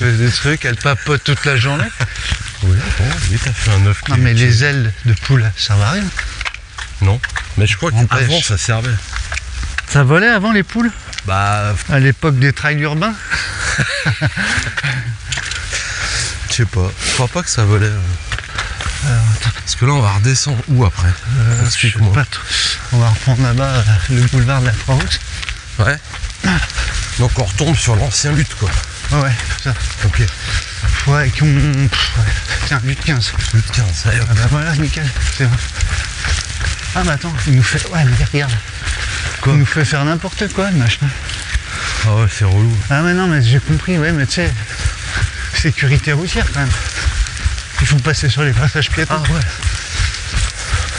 Des trucs, elle papote toute la journée. Oui, bon, oui, t'as fait un œuf. Non mais les ailes de poule, ça servent à rien. Non, mais je crois qu'avant ça servait. Ça volait avant les poules? Bah... À l'époque des trails urbains? Je sais pas, je crois pas que ça volait. Parce que là on va redescendre où après? Explique-moi. On va reprendre là-bas le boulevard de la Croix-Rousse. Ouais. Donc on retombe sur l'ancien lutte quoi. Ouais, c'est ça. Ok. Ouais, tiens, lutte 15. Lutte 15, allez hop. Ah bah voilà, nickel, c'est bon. Ah mais attends, il nous fait... Ouais mais regarde. Quoi? Il nous fait faire n'importe quoi le machin. Ah ouais, c'est relou. Ah mais non, mais j'ai compris, ouais, mais tu sais... Sécurité routière quand même. Il faut passer sur les passages piétons. Ah ouais.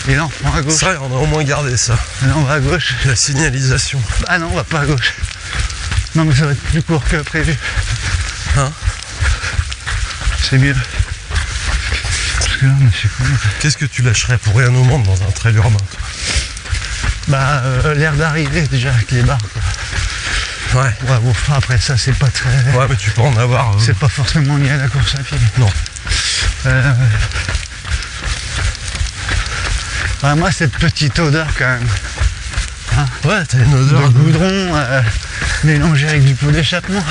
Et là on prend à gauche. Ça, on a au moins gardé ça. Et là on va à gauche. La signalisation. Ah non, on va pas à gauche. Non mais ça va être plus court que prévu. Hein? C'est mieux. Parce que là on a fait comment? Qu'est-ce que tu lâcherais pour rien au monde dans un trail urbain toi? Bah l'air d'arriver déjà avec les barres quoi. Ouais. Ouais, bon, après ça c'est pas très... Ouais mais tu peux en avoir... C'est pas forcément lié à la course à pied. Non. Bah, moi cette petite odeur quand même. Hein? Ouais, t'as une odeur de goudron mélangé avec du pot d'échappement.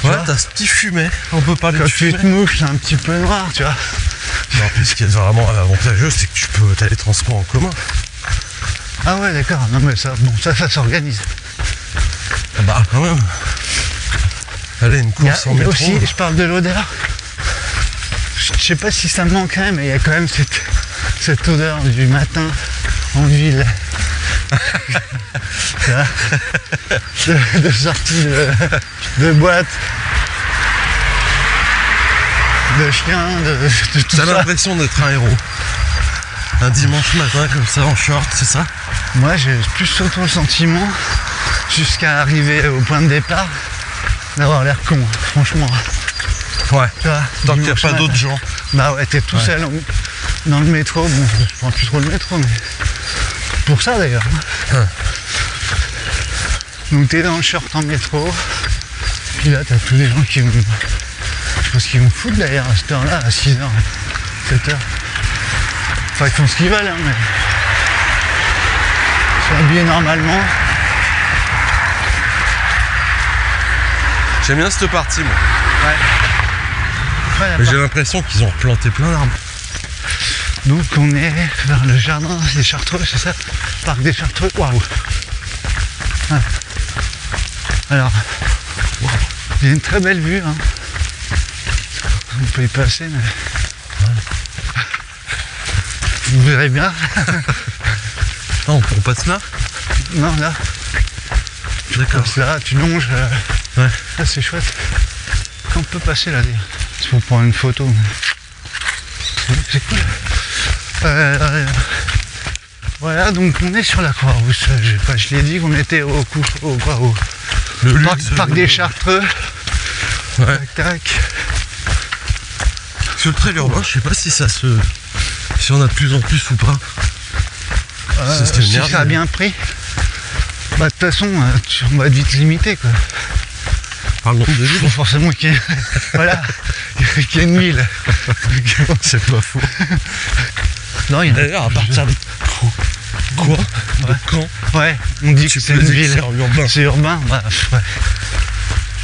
Ouais, t'as ce petit fumet. On peut parler de fumet. Quand tu te mouches, c'est un petit peu noir, tu vois. Non, puis ce qui est vraiment avantageux, c'est que t'as les transports en commun. Ah ouais, d'accord. Non mais ça, bon, ça s'organise. Ah bah quand même. Allez, une course en métro. Aussi, je parle de l'odeur. Je sais pas si ça me manque quand même, mais il y a quand même cette odeur du matin en ville. de sortie de boîte, de chien, de tout ça. T'as l'impression d'être un héros. Un dimanche matin comme ça en short, c'est ça? Moi j'ai plus surtout le sentiment, jusqu'à arriver au point de départ, d'avoir l'air con, franchement. Ouais. Vois, tant qu'il n'y a pas d'autres gens. Bah ouais, t'es tout seul dans le métro. Bon, je prends plus trop le métro, mais pour ça d'ailleurs. Hein. Donc t'es dans le short en métro, puis là t'as tous les gens qui vont... Je pense qu'ils vont foutre d'ailleurs à cette heure-là, à 6h, 7h. Enfin ils font ce qu'ils veulent, hein, mais... Ils sont habillés normalement. J'aime bien cette partie moi. Ouais. Mais j'ai l'impression qu'ils ont replanté plein d'arbres. Donc on est vers le jardin des Chartreux, c'est ça? Parc des Chartreux, waouh! Ouais. Alors, il y a une très belle vue, hein. On peut y passer, mais... Ouais. Vous verrez bien. Non, on passe là? Non, là. D'accord. Là, tu longes. Ouais. Là, c'est chouette. On peut passer là, d'ailleurs. C'est pour prendre une photo. C'est cool. Voilà, donc on est sur la Croix-Rousse. Je l'ai dit qu'on était au parc des Chartreux. Ouais. Tac, tac. Sur le trail urbain, je sais pas si si on a de plus en plus ou pas. Si ça a bien pris. Bah de toute façon, on va être vite limité quoi. Par le nombre de villes. Forcément qu'il y ait... Voilà, qu'il y ait une ville. C'est pas faux. Non, il y a... D'ailleurs, à partir de quoi? De Caen? Ouais, on dit que c'est une ville. C'est urbain. C'est urbain, bah ouais.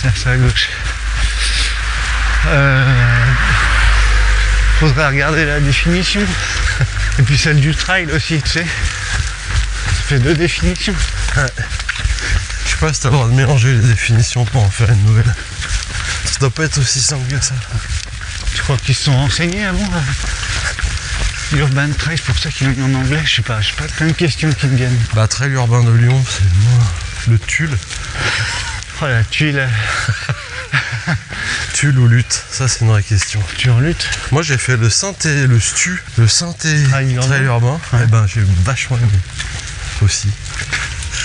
Tiens, c'est à gauche. Faudrait regarder la définition. Et puis celle du trail aussi, tu sais. Ça fait 2 définitions. Ouais. Je sais pas si t'as le droit de mélanger les définitions pour en faire une nouvelle. Ça doit pas être aussi simple que ça. Tu crois qu'ils se sont renseignés avant Urban Trail, c'est pour ça qu'ils l'ont mis en anglais, je sais pas, plein de questions qui me viennent. Bah, Trail urbain de Lyon, c'est moi. Le Tulle. Oh la tuile. Tulle ou lutte, ça c'est une vraie question. Tu en lutte? Moi j'ai fait le synthé, le STU, le synthé Trail urbain. Ouais. Et ben j'ai vachement aimé aussi.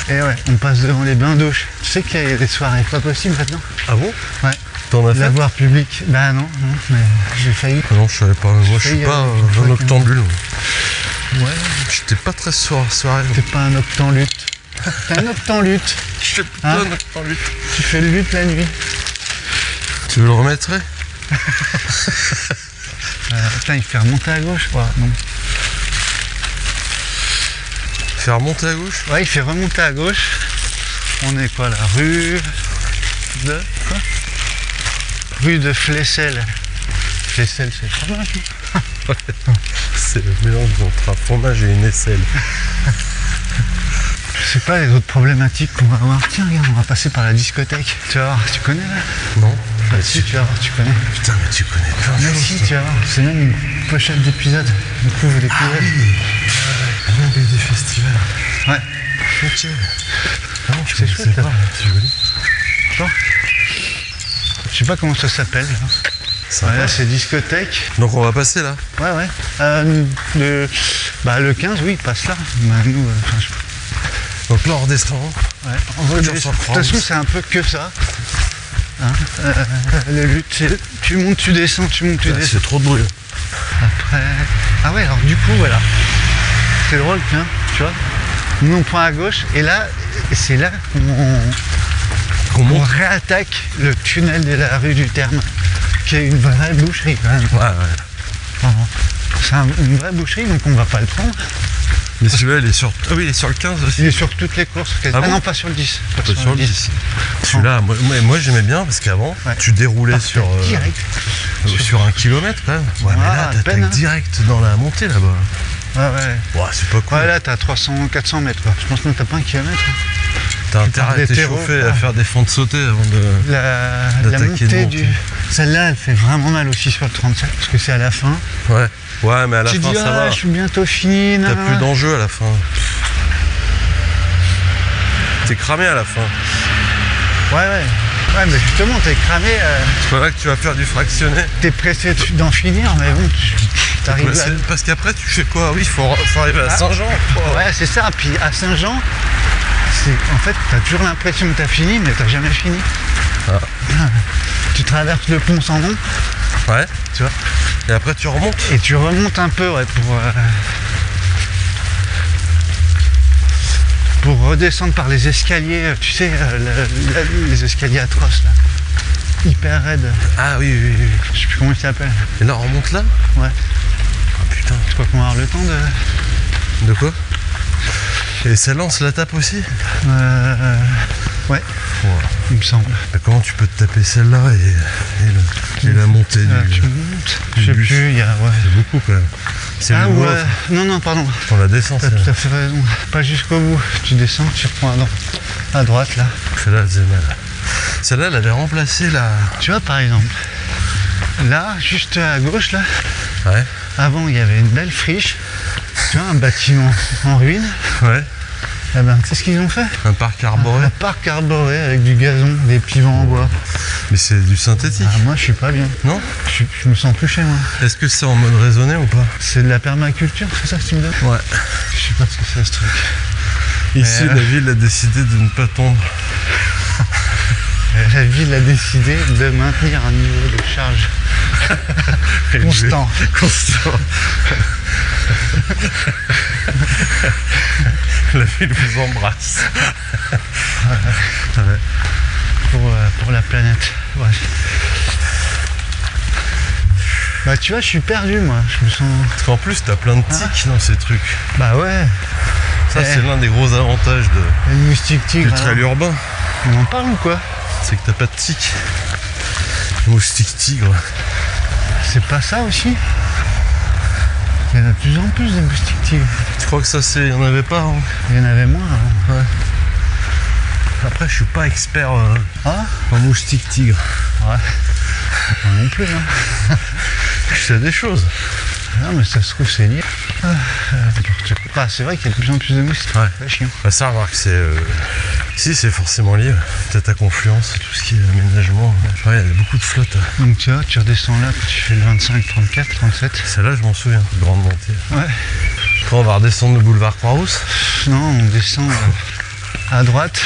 Et ouais, on passe devant les bains douches. Tu sais qu'il y a des soirées pas possibles maintenant? Ah bon? Ouais. T'en as fait? L'avoir public. Bah non, mais j'ai failli. Non, je savais pas. Moi je suis pas un octambule. Ouais. J'étais pas très soirée. T'es pas un octambule. T'es un octambule. Je suis plutôt un octambule. Tu fais le lutte la nuit. Tu veux le remettrais? Putain, il fait remonter à gauche, quoi. Non. Faire remonter à gauche? Ouais, il fait remonter à gauche. On est quoi, la rue de quoi? Rue de Flessel. Flessel, c'est fromage. C'est le mélange entre un fromage et une aisselle. Je sais pas les autres problématiques qu'on va avoir. Tiens, regarde, on va passer par la discothèque. Tu vas voir, tu connais là? Non. Bah, si, tu vas voir, tu connais. Putain, mais tu connais plein de Mais choses. si, tu vas voir, c'est même une pochette d'épisode. On couvre l'épisode. Même des festivals. Ouais. Ok. Non, je C'est connaissais chouette, pas. là. C'est joli. Bon. Je sais pas comment ça s'appelle. Là. Sympa. Ouais, là, c'est discothèque. Donc on va passer là. Ouais, ouais. Le 15, oui, il passe là. Bah, nous, Donc là on redescend. ouais. De toute façon, c'est un peu que ça. Hein, le lutte, c'est tu montes, tu descends, tu montes, tu descends. C'est trop de bruit. Après. Ah ouais, alors du coup, voilà. C'est drôle, tiens, tu vois. Nous, on prend à gauche, et là, c'est là qu'on monte. réattaque le tunnel de la rue du Terme, qui est une vraie boucherie quand même. Ouais. C'est une vraie boucherie, donc on va pas le prendre. Mais celui-là il est sur. Ah oui, il est sur le 15 aussi. Il est sur toutes les courses. Ah bon? Non, pas sur le 10. Pas sur le 10. Celui-là, moi j'aimais bien parce qu'avant, Ouais. tu déroulais sur, direct. sur 1 kilomètre quand même. Ouais, mais là, à t'attaques peine, hein. direct dans la montée là-bas. Ouais, ouais. Ouais, c'est pas cool. Ouais, là, t'as 400 mètres, quoi. Je pense que t'as pas 1 kilomètre. T'as intérêt à des t'échauffer, terreaux, à faire des fentes sautées avant de. La D'attaquer montée le du. monté. Celle-là, elle fait vraiment mal aussi sur le 37, parce que c'est à la fin. Ouais. Ouais, mais à la Tu fin dis, ça ah, va. je suis bientôt fini. T'as nanana. plus d'enjeu à la fin. T'es cramé à la fin. Ouais, ouais. Ouais, mais justement, t'es cramé, C'est pas là que tu vas faire du fractionné. t'es pressé d'en finir, mais bon, t'arrives Bah, là. parce qu'après tu fais quoi? Oui, il faut arriver à Ah. Saint-Jean. Ouais, c'est ça. Puis à Saint-Jean, en fait, t'as toujours l'impression que t'as fini, mais t'as jamais fini. Ah. Tu traverses le pont sans nom, Ouais. tu vois, Et après tu remontes. et tu remontes un peu, ouais, pour redescendre par les escaliers, tu sais, les escaliers atroces, là. Hyper raides. Ah oui. Je sais plus comment ils s'appellent. Et là on remonte là? Ouais. Oh putain. Je crois qu'on va avoir le temps de. De quoi? Et celle-là on se la tape aussi? Ouais, Ouais. il me semble. Mais comment tu peux te taper celle-là et la montée Tu du. montes. du Je sais bus. plus, il y a. Ouais. C'est beaucoup quand même. C'est Ah le bout, ouais. Non, pardon. on la descend T'as celle-là. tout à fait raison. Pas jusqu'au bout. Tu descends, tu reprends à droite là. Celle-là elle faisait mal. Celle-là elle avait remplacé la. Tu vois par exemple, là, juste à gauche là, Ouais. avant il y avait une belle friche. Tu vois, un bâtiment en ruine. Ouais. Eh ben, c'est ce qu'ils ont fait. Un parc arboré. Un parc arboré avec du gazon, des pivants en bois. Mais c'est du synthétique. Ah, moi je suis pas bien. Non? Je me sens plus chez moi. Est-ce que c'est en mode raisonné ou pas? C'est de la permaculture, c'est ça que tu me donnes? Ouais. Je sais pas ce que c'est ce truc. Ici, Mais, la ville a décidé de ne pas tondre. La ville a décidé de maintenir un niveau de charge constant. Constant. La ville vous embrasse. Ouais. Pour la planète. Ouais. Bah tu vois, je suis perdu moi. Je me sens. Parce qu'en plus, t'as plein de tics dans ces trucs. Bah ouais. Ça, c'est l'un des gros avantages le moustique tigre, du trail urbain. On en parle ou quoi? C'est que t'as pas de tic. Le moustique tigre. C'est pas ça aussi? Il y en a de plus en plus des moustiques tigres. Tu crois que ça, il y en avait pas hein? Il y en avait moins avant. Ouais. Après, je suis pas expert en moustique tigre. Ouais. Moi non plus. Hein. Je sais des choses. Non, mais ça se trouve, c'est lié. C'est vrai qu'il y a de plus en plus de moustiques. Ouais. C'est chiant. Bah, ça, remarque, c'est. Si, c'est forcément lié. Peut-être à confluence, tout ce qui est aménagement. Je vois, il y a beaucoup de flotte. Donc, tu vois, tu redescends là, tu fais le 25, 34, 37. Celle-là, je m'en souviens. Grande montée. Ouais. Après, on va redescendre le boulevard Croix-Rousse. Non, on descend à droite,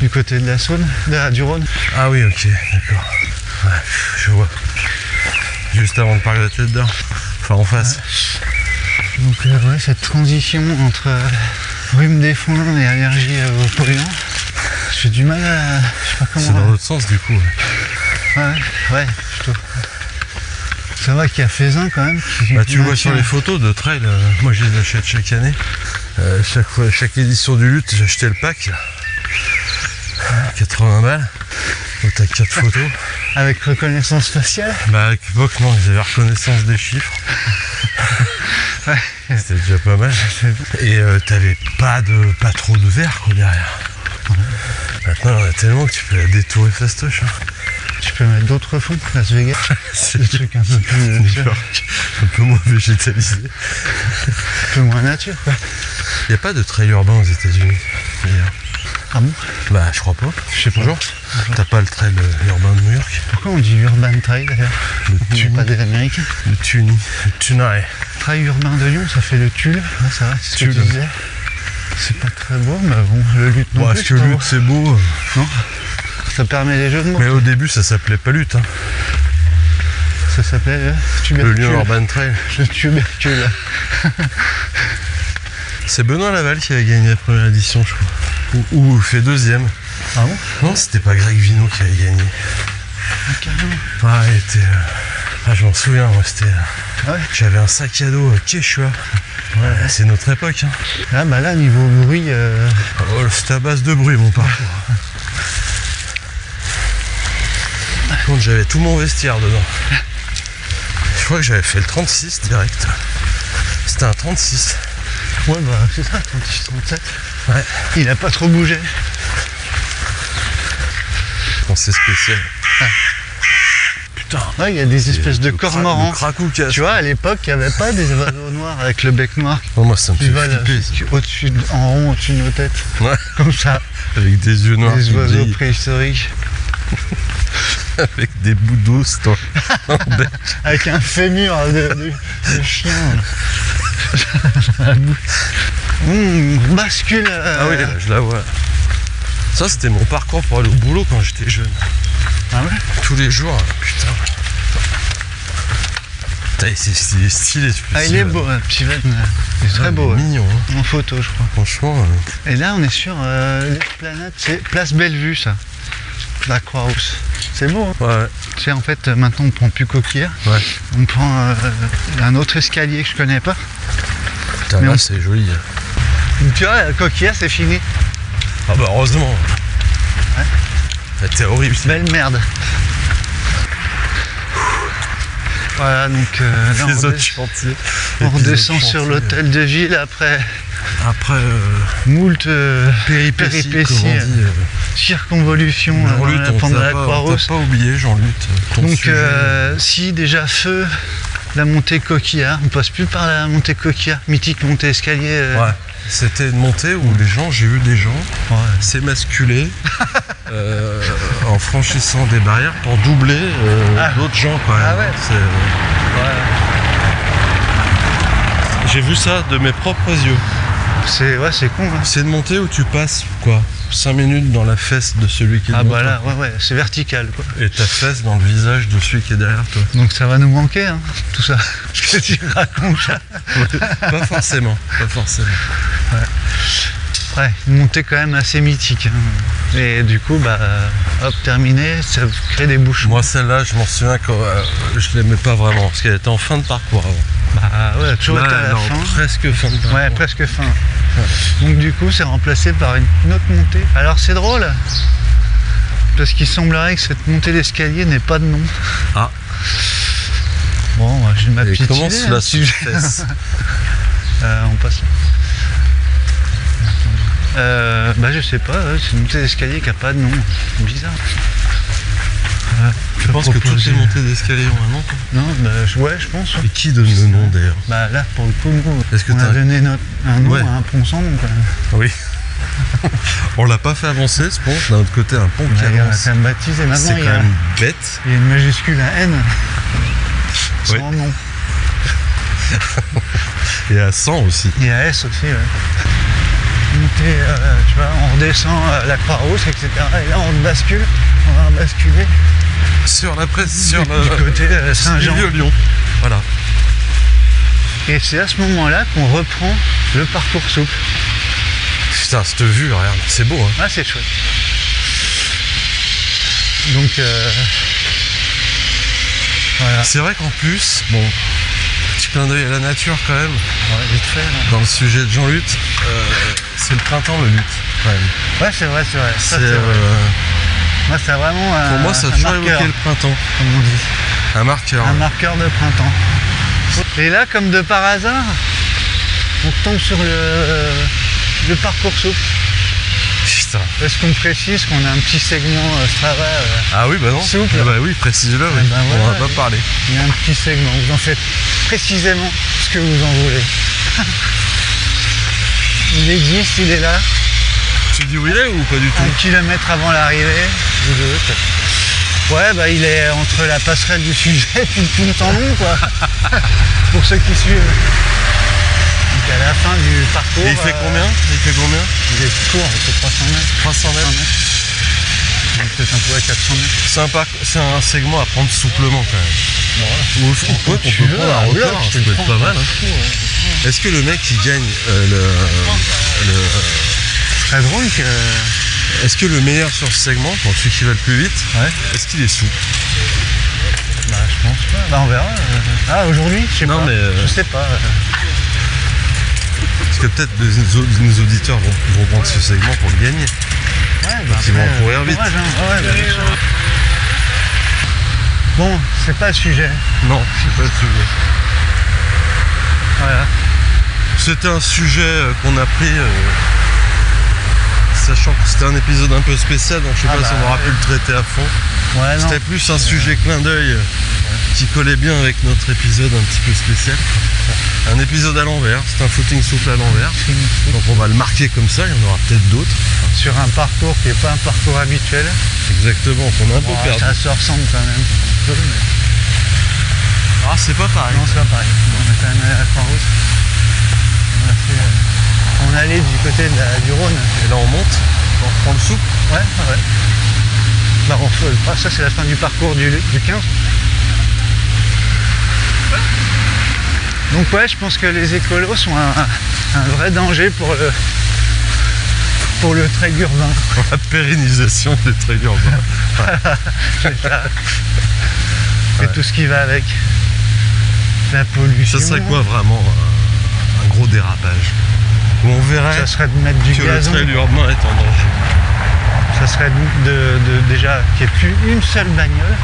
du côté de la Saône, du Rhône. Ah oui, ok, d'accord. Ouais, je vois. Juste avant de parc de la Tête d'Or. Enfin, en face. Ouais. Donc, ouais, cette transition entre rhume des foins et allergie aux polluants, j'ai du mal à. Je sais pas comment. C'est dans l'autre sens, du coup. Ouais, plutôt. Ça va qu'il y a Faisin quand même. Bah, tu le vois sur les photos de trail. Moi, je les achète chaque année. Chaque édition du Lutte, j'ai acheté le pack. 80 balles. Donc, t'as 4 photos. Avec reconnaissance faciale? Bah, à l'époque, non, ils avaient reconnaissance des chiffres. Ouais. C'était déjà pas mal. Et t'avais pas trop de verre quoi derrière. Maintenant, il y en a tellement que tu peux la détourer fastoche. Hein. Tu peux mettre d'autres fonds, Las Vegas. C'est des trucs un peu plus. Un peu moins végétalisé. Un peu moins nature, quoi. Il n'y a pas de trail urbain aux États-Unis d'ailleurs. Ah bon? Bah, je crois pas. Je sais pas. Bonjour. T'as pas le trail urbain de New York? Pourquoi on dit urban trail d'ailleurs? Le Tunis. Pas des Américains. Le Tunis. Le Tunaï. Trail urbain de Lyon, ça fait le Tulle. Ouais, c'est vrai, c'est ce que tu disais. C'est pas très beau, mais bon, le lutte non plus. Est-ce que lutte c'est beau? Non. Ça permet les jeux de mots. Mais au début, ça s'appelait pas lutte. Hein. Ça s'appelait tubercule. Le Lyon Urban Trail. Le tubercule. C'est Benoît Laval qui avait gagné la première édition, je crois. Ou fait deuxième. Ah bon? Non, c'était pas Greg Vino qui avait gagné. Ah, carrément. Ah, il était. Je m'en souviens, moi, c'était. Ouais. J'avais un sac à dos Quechua. Ouais, c'est notre époque. Hein. Ah, bah là, niveau bruit. Oh, c'était à base de bruit, mon parcours. Par contre, j'avais tout mon vestiaire dedans. Je crois que j'avais fait le 36 direct. C'était un 36. Ouais, bah c'est ça, 36, 37. Ouais. Il a pas trop bougé. Bon, c'est spécial. Ouais. Putain. Ouais, il y a des espèces de cormorans. Tu vois, à l'époque, il n'y avait pas des oiseaux noirs avec le bec noir. Oh, moi, ça me fait flipper. En rond au-dessus de nos têtes. Ouais. Comme ça. Avec des yeux noirs. Des oiseaux préhistoriques. Avec des bouts d'os dans le bec. Avec un fémur de chien. Bascule. Ah oui, là, je la vois. Ça, c'était mon parcours pour aller au boulot quand j'étais jeune. Ah ouais? Tous les jours, putain. C'est stylé. Ah, il est beau, petit Van. Il est très beau. Mignon. Hein. En photo, je crois. Franchement. Et là, on est sur l'esplanade. C'est Place Bellevue, ça. La Croix-Rousse. C'est beau, hein? Ouais. Tu sais, en fait, maintenant, on prend plus Coquillère. Ouais. On prend un autre escalier que je connais pas. Putain, là, c'est joli. Donc, tu vois, Coquillère, c'est fini. Ah bah, heureusement. Ouais. C'était horrible. Belle merde. Voilà, donc là, on redescend sur l'hôtel de ville après moult péripéties, circonvolution pendant la Croix-Rousse. T'as pas oublié, Jean-Luc. Donc si déjà feu la montée Coquillard, on passe plus par la montée Coquillard, mythique montée escalier. Ouais. C'était une montée où j'ai vu des gens s'émasculer en franchissant des barrières pour doubler d'autres gens quand même. Ah ouais. J'ai vu ça de mes propres yeux. C'est con. Hein. C'est une montée où tu passes 5 minutes dans la fesse de celui qui est devant toi. Ah bah là, c'est vertical quoi. Et ta fesse dans le visage de celui qui est derrière toi. Donc ça va nous manquer, hein, tout ça. Ce que tu racontes là. Pas forcément. Ouais, une montée quand même assez mythique. Hein. Et du coup, terminé, ça crée des bouchons. Moi celle-là, je m'en souviens quand je l'aimais pas vraiment, parce qu'elle était en fin de parcours avant. Bah ouais, toujours été à la non, fin. presque fin de parcours. Ouais, presque fin. Donc du coup, c'est remplacé par une autre montée. Alors c'est drôle, parce qu'il semblerait que cette montée d'escalier n'ait pas de nom. Ah. Bon, j'ai ma petite comment idée. cela se fait? On passe là. Bah je sais pas, c'est une montée d'escalier qui a pas de nom. C'est bizarre. Je pense que toutes les montées d'escalier ont un nom. Non, bah ouais, je pense. Et qui donne le nom d'ailleurs? Bah là, pour le coup, nous, Est-ce que on a donné un nom Ouais. à un pont sans nom quand même. Oui. On l'a pas fait avancer ce pont. D'un autre côté, un pont qui Bah, il y a avance. quand même baptisé. C'est Maintenant, quand il y a même bête. une majuscule à N. Oui. Sans nom. Et à 100 aussi. Et à S aussi, ouais. Montée, tu vois, on redescend la Croix-Rousse, etc. Et là, on bascule. On va basculer Sur la presse, sur du le côté Saint-Jean. milieu Lyon. Voilà. Et c'est à ce moment-là qu'on reprend le parcours souple. Putain, cette vue, regarde, c'est beau, hein. Ah, c'est chouette. Donc, voilà. C'est vrai qu'en plus, bon, petit clin d'œil à la nature quand même, Ouais, vite fait, là. dans le sujet de Jean Luth, c'est le printemps le Luth, quand même. Ouais, c'est vrai, c'est vrai. Ça, C'est, c'est vrai. Moi, c'est vraiment pour moi, ça a un toujours marqueur, évoqué le printemps. comme on dit. Un marqueur. Un marqueur de printemps. Et là, comme de par hasard, on tombe sur le parcours souple. Putain. Est-ce qu'on précise qu'on a un petit segment Strava Ah oui, bah non. Souple. Ah bah oui, précise-le, oui. ben On voilà, va pas parler. Il y a un petit segment, vous en faites précisément ce que vous en voulez. Il existe, il est là, Tu dis où il est ou pas du tout? 1 kilomètre avant l'arrivée, ou deux. Ouais, bah il est entre la passerelle du sujet et puis le pont en long, quoi. Pour ceux qui suivent. Donc à la fin du parcours. Et il fait combien? Il est court, il fait 300 mètres. 300 mètres. Donc peut-être un peu à 400 mètres. C'est un segment à prendre souplement quand même. Voilà. Ou je trouve pas qu'on Tu peut veux, prendre un là, record, je ça te peut le être prends, pas mal. t'en Hein. fous, ouais. Est-ce que le mec qui gagne Très drôle que. est-ce que le meilleur sur ce segment, donc celui qui va le plus vite, Ouais. est-ce qu'il est sous? Bah je pense pas. Bah on verra. Ah aujourd'hui, je sais Non, pas. mais, Je sais pas. Parce que peut-être nos auditeurs vont prendre ce segment pour le gagner. Ouais, bah ils vont après, courir vite. courage, hein. Ouais, bah, bien sûr. Bon, c'est pas le sujet. Non, c'est pas le sujet. Voilà. C'était un sujet qu'on a pris, sachant que c'était un épisode un peu spécial, donc je sais Ah pas si on bah, aura pu le traiter à fond. Ouais, non. C'était plus un sujet clin d'œil qui collait bien avec notre épisode un petit peu spécial. Un épisode à l'envers, c'est un footing souple à l'envers. Donc on va le marquer comme ça, il y en aura peut-être d'autres. Sur un parcours qui n'est pas un parcours habituel. Exactement, qu'on a un peu Bon, perdu. ça se ressemble quand même. Un peu, mais... Ah, c'est pas pareil. Non, c'est pas pareil. On est quand même allé à la Croix-Rousse. On allait du côté du Rhône. Et là on monte, on reprend le souple. Ouais, ouais. Bah, ça, c'est la fin du parcours du 15. Donc ouais, je pense que les écolos sont un vrai danger pour le trail urbain. Pour la pérennisation des trails urbains. C'est ça. Et tout ce qui va avec. La pollution. Ça serait quoi vraiment un gros dérapage? Où on verrait Ça serait de mettre du que le gazon. trail urbain est en danger. Ça serait déjà qu'il n'y ait plus une seule bagnole.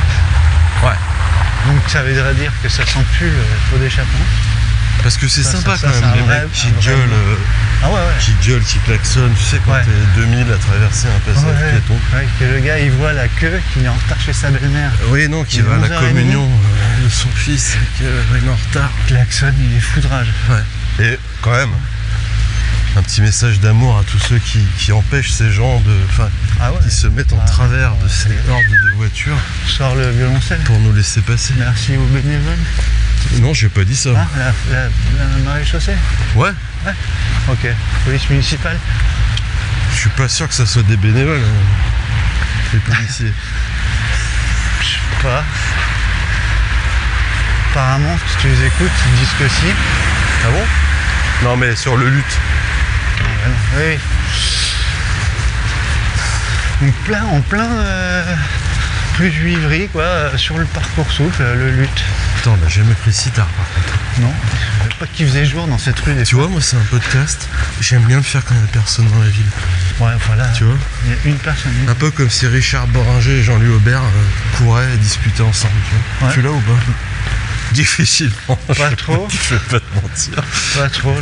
Ouais. Donc ça voudrait dire que ça sent plus le pot d'échappement. Parce que c'est Ça, sympa ça, quand c'est même, un les vrai- mecs qui un vrai gueulent, Ah ouais, ouais. qui klaxonnent. Tu sais, quand Ouais. t'es 2000 à traverser un passage Ouais, piéton. ouais, que le gars il voit la queue qu'il est en retard chez sa belle-mère. Oui, non, qui Il est va à la 11h30. communion de son fils et qu'il est en retard. Klaxon, il est foudrage. Ouais. Et quand même, un petit message d'amour à tous ceux qui empêchent ces gens Ah ouais. qui se mettent en Ah, travers de ces ouais. hordes de voitures Sors le violoncelle. pour nous laisser passer. Merci aux bénévoles. Non, j'ai pas dit ça. Ah, la maréchaussée. Ouais, Ok. Police municipale. je suis pas sûr que ça soit des bénévoles, les policiers. Je sais pas. Apparemment, si tu les écoutes, ils disent que si. Ah bon? Non, mais sur le lutte. Ah, bah non. Oui. Donc en plein plus juiverie quoi, sur le parcours souple, le lutte. Attends, on n'a jamais pris si tard par contre. Non, je savais pas qu'il faisait jour dans cette rue. Tu vois, moi c'est un podcast, j'aime bien le faire quand il n'y a personne dans la ville. Ouais, voilà. Tu vois, il y a une personne. Un peu comme si Richard Boringer et Jean-Louis Aubert couraient et discutaient ensemble. Tu vois. Ouais. Tu l'as ou pas? Difficilement. Pas trop. Je vais pas te mentir. Pas trop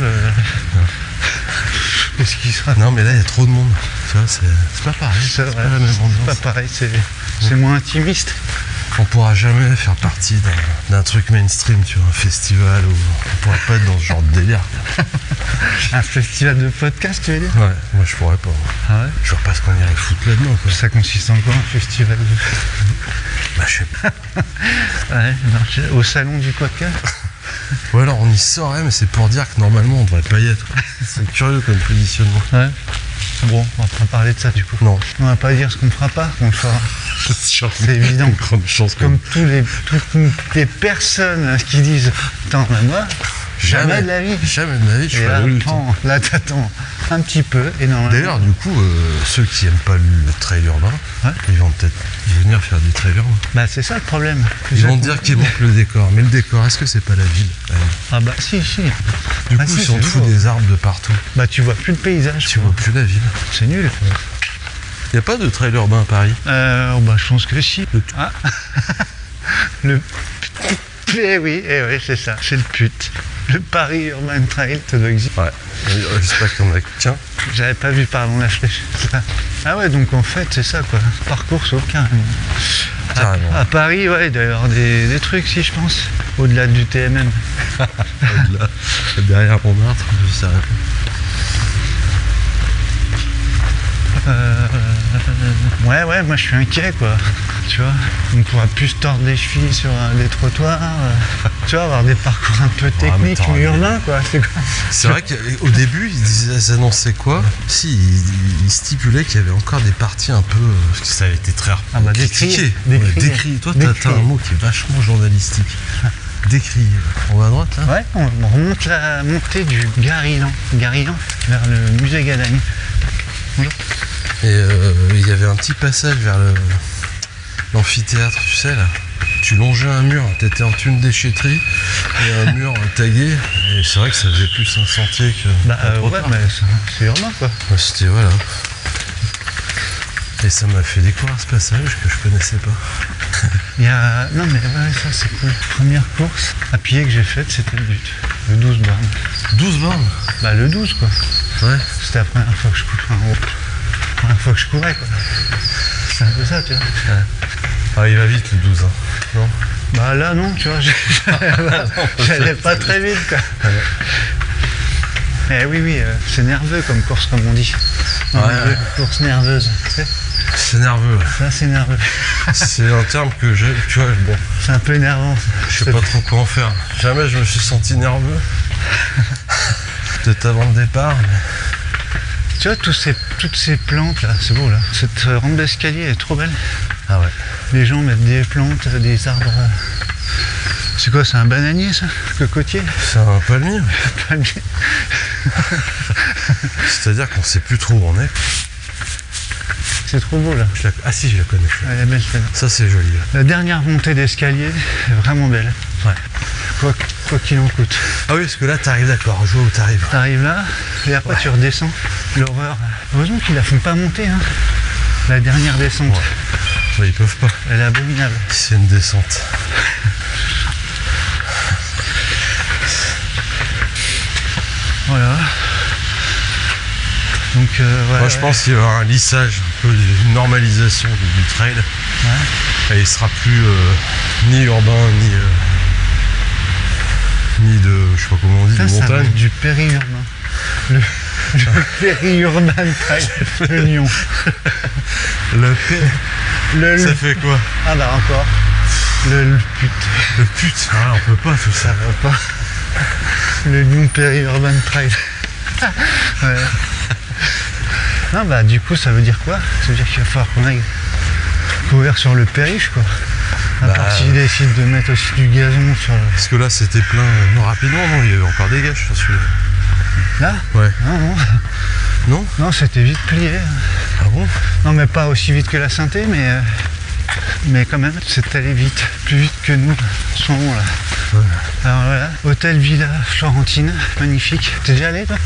Qu'est-ce qui sera? Non mais là il y a trop de monde. Tu vois, c'est pas pareil. C'est vrai. Pas la même ambiance. Pas pareil, c'est moins intimiste. On pourra jamais faire partie d'un truc mainstream, tu vois, un festival où on pourrait pas être dans ce genre de délire. Un festival de podcast, tu veux dire? Ouais, moi je pourrais pas. Ah ouais? Je vois pas ce qu'on irait foutre là-dedans, quoi. Ça consiste en quoi, un festival de... Bah je sais pas. Ouais, au salon du podcast. Ou alors on y saurait, mais c'est pour dire que normalement on devrait pas y être. C'est curieux comme positionnement. Ouais. Bon, on va pas parler de ça du coup. Non. On va pas dire ce qu'on fera pas, qu'on le fera. C'est évident. Grande chance. Comme toutes les personnes qui disent attends, mais moi, jamais de la vie. Jamais de la vie, je Et ferais là, le temps. là t'attends un petit peu et normalement. D'ailleurs, du coup, ceux qui aiment pas le trail urbain, Ouais. ils vont peut-être venir faire du trail urbain. Bah c'est ça le problème. Ils vont te dire qu'il manque le décor. Mais le décor, est-ce que c'est pas la ville? Ah bah si. Du Ah, coup, si, ils sont c'est fous beau. des arbres de partout. Bah tu vois plus le paysage. Tu vois plus la ville. C'est nul. Y a pas de trail urbain à Paris? Bah je pense que si. Le Ah. Le Eh oui, c'est ça, c'est le pute. Le Paris Urban Trail, ça doit exister. Ouais. J'espère qu'il y en a qu'un. J'avais pas vu, pardon, la flèche. Ah ouais, donc en fait, c'est ça quoi. Parcours sauf carrément. Carrément. À Paris, ouais, il doit y avoir des trucs, si je pense. Au-delà du TMM. Au-delà. Derrière Montmartre, je sais rien. Ouais, moi je suis inquiet quoi. Tu vois, on pourra plus se tordre les chevilles sur des trottoirs. Tu vois, avoir des parcours un peu techniques, mais urbains quoi. C'est vrai qu'au début, ils annonçaient quoi? Si, ils stipulaient qu'il y avait encore des parties un peu. Parce que ça avait été très critiqué. Décrié. Toi, t'as un mot qui est vachement journalistique. Décrié. On va à droite là? Ouais, on remonte la montée du Garilan vers le musée Gadagne. Bonjour. Et il y avait un petit passage vers l'amphithéâtre, tu sais là. Tu longeais un mur, t'étais entre une déchetterie et un mur tagué. Et c'est vrai que ça faisait plus un sentier que. Bah ouais, mais c'est urbain quoi. Ouais, c'était voilà. Et ça m'a fait découvrir ce passage que je connaissais pas. Il y a... Non mais ouais, ça c'est cool. Première course à pied que j'ai faite, c'était le but. Le 12 bornes. 12 bornes? Bah le 12 quoi. Ouais. C'était la première fois que je courais. Enfin, la première fois que je courais quoi. C'est un peu ça, tu vois. Ouais. Ah, il va vite le 12, hein. Non? Bah là non, tu vois, j'allais pas très vite quoi. Ouais. Mais oui, c'est nerveux comme course comme on dit. Course nerveuse, tu sais. C'est nerveux. Ça c'est nerveux. C'est un terme que j'ai, tu vois, bon. C'est un peu énervant. Je sais pas trop quoi en faire. Jamais je me suis senti nerveux. Peut-être avant le départ, mais... Tu vois, toutes ces plantes là, c'est beau là. Cette rampe d'escalier est trop belle. Ah ouais. Les gens mettent des plantes, des arbres. C'est quoi, c'est un bananier ça? Cocotier? C'est un palmier. Palmier. C'est-à-dire qu'on sait plus trop où on est. C'est trop beau là. Ah si, je la connais. Elle est belle celle-là. Ça c'est joli. Là. La dernière montée d'escalier est vraiment belle. Ouais. Quoi qu'il en coûte. Ah oui, parce que là t'arrives, d'accord, je vois où t'arrives. T'arrives là, et après tu redescends. L'horreur. Heureusement qu'ils la font pas monter, hein. La dernière descente. Ouais. Bah, ils peuvent pas. Elle est abominable. C'est une descente. Voilà. Donc voilà. Moi je pense qu'il va y avoir un lissage, un peu une normalisation du trail. Ouais. Et il sera plus ni urbain, ni de, je sais pas comment on dit, Ça, de ça va montagne. être du périurbain. Le périurbain trail de Lyon. Ça fait quoi? Ah bah encore. Le pute. Le pute. Ah, on peut pas tout ça. Ça va pas. Le Lyon Périurban Trail. Ouais. Non bah du coup ça veut dire quoi? Ça veut dire qu'il va falloir qu'on aille courir sur le périche quoi. À part s'ils décident de mettre aussi du gazon sur le... Parce que là c'était plein rapidement, non? Il y avait encore des gages sur celui-là. Là? Ouais. Non, c'était vite plié. Ah bon? Non mais pas aussi vite que la synthé mais Mais quand même, c'est allé vite, plus vite que nous, en ce moment là. Ouais. Alors voilà, hôtel Villa Florentine, magnifique. T'es déjà allé toi?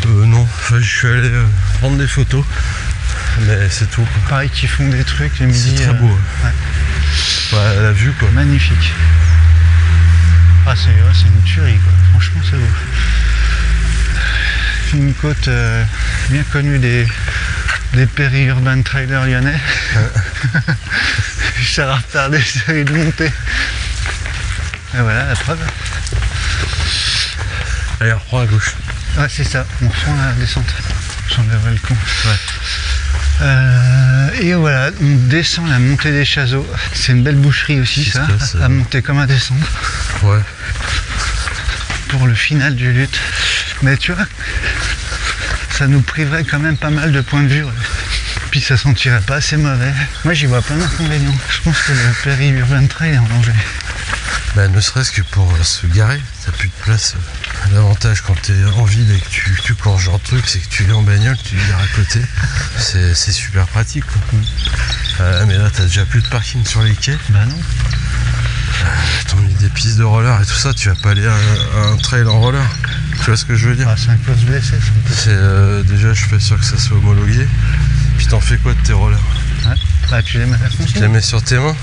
Non, enfin, je suis allé prendre des photos, mais c'est tout. Pareil qu'ils font des trucs les midis. C'est très beau. Ouais, la vue quoi. Magnifique. Ah c'est une tuerie quoi, franchement c'est beau. Une côte bien connue des péri-urban trailers lyonnais. Ça va faire des séries de montées. Et voilà la preuve. Allez, reprends à gauche. Ouais c'est ça, on prend la descente. J'enlèverai le con. Ouais. Et voilà, on descend la montée des Chazeaux. C'est une belle boucherie aussi ça, à monter comme à descendre. Ouais. Pour le final du lutte. Mais tu vois, ça nous priverait quand même pas mal de points de vue. Ouais. Puis ça sentirait pas assez mauvais. Moi j'y vois plein d'inconvénients. Je pense que le péri-urban trail est en danger. Bah, ne serait-ce que pour se garer, t'as plus de place. L'avantage quand t'es en ville et que tu cours ce genre de truc, c'est que tu es en bagnole, tu gares à côté. C'est super pratique quoi. Mais là t'as déjà plus de parking sur les quais. Bah non. T'as mis des pistes de roller et tout ça, tu vas pas aller à un trail en roller. Tu vois ce que je veux dire? Ah, c'est un peu se blesser. Déjà je suis pas sûr que ça soit homologué. Puis t'en fais quoi de tes rollers? Ouais. Bah tu les mets à la Tu les mets sur tes mains?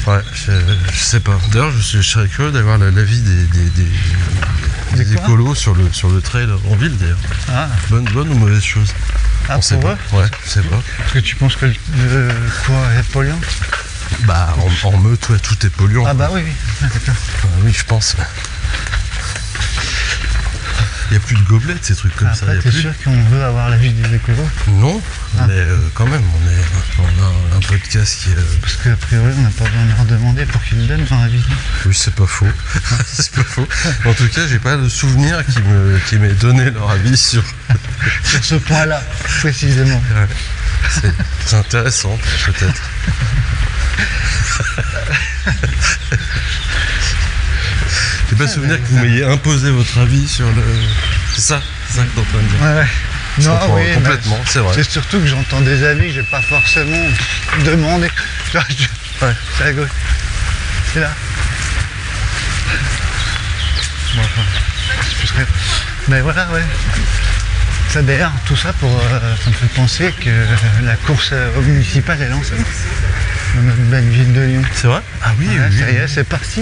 Ouais, je sais pas. D'ailleurs, je serais curieux d'avoir l'avis des écolos sur le trail en ville d'ailleurs. Ah. Bonne ou mauvaise chose? Ah, on sait pas. Ouais, je sais pas. Est-ce que tu penses que le cours est polluant? Bah, en meute, ouais, tout est polluant. Ah bah oui. D'accord. Oui, je pense. Il n'y a plus de gobelets, ces trucs comme ça. T'es sûr qu'on veut avoir l'avis des écolos? Non, mais quand même, on a un podcast qui est... Parce qu'a priori, on n'a pas besoin de leur demander pour qu'ils nous donnent leur avis. Oui, c'est pas faux. C'est pas faux. En tout cas, j'ai pas de souvenir qui m'ait donné leur avis sur ce point-là, précisément. Ouais. C'est intéressant, peut-être. J'ai pas souvenir que vous m'ayez imposé votre avis sur le... C'est ça que t'es en train de dire. Ouais. Non, oui, complètement, c'est vrai. C'est surtout que j'entends des avis que j'ai pas forcément demandé. Ouais. C'est à gauche. C'est là. Bon, enfin, c'est plus rien. Mais voilà, ouais. Ça d'ailleurs, tout ça ça me fait penser que la course municipale est lancée dans notre belle ville de Lyon. C'est vrai? Ah oui, ouais, oui. Ça y est, c'est parti.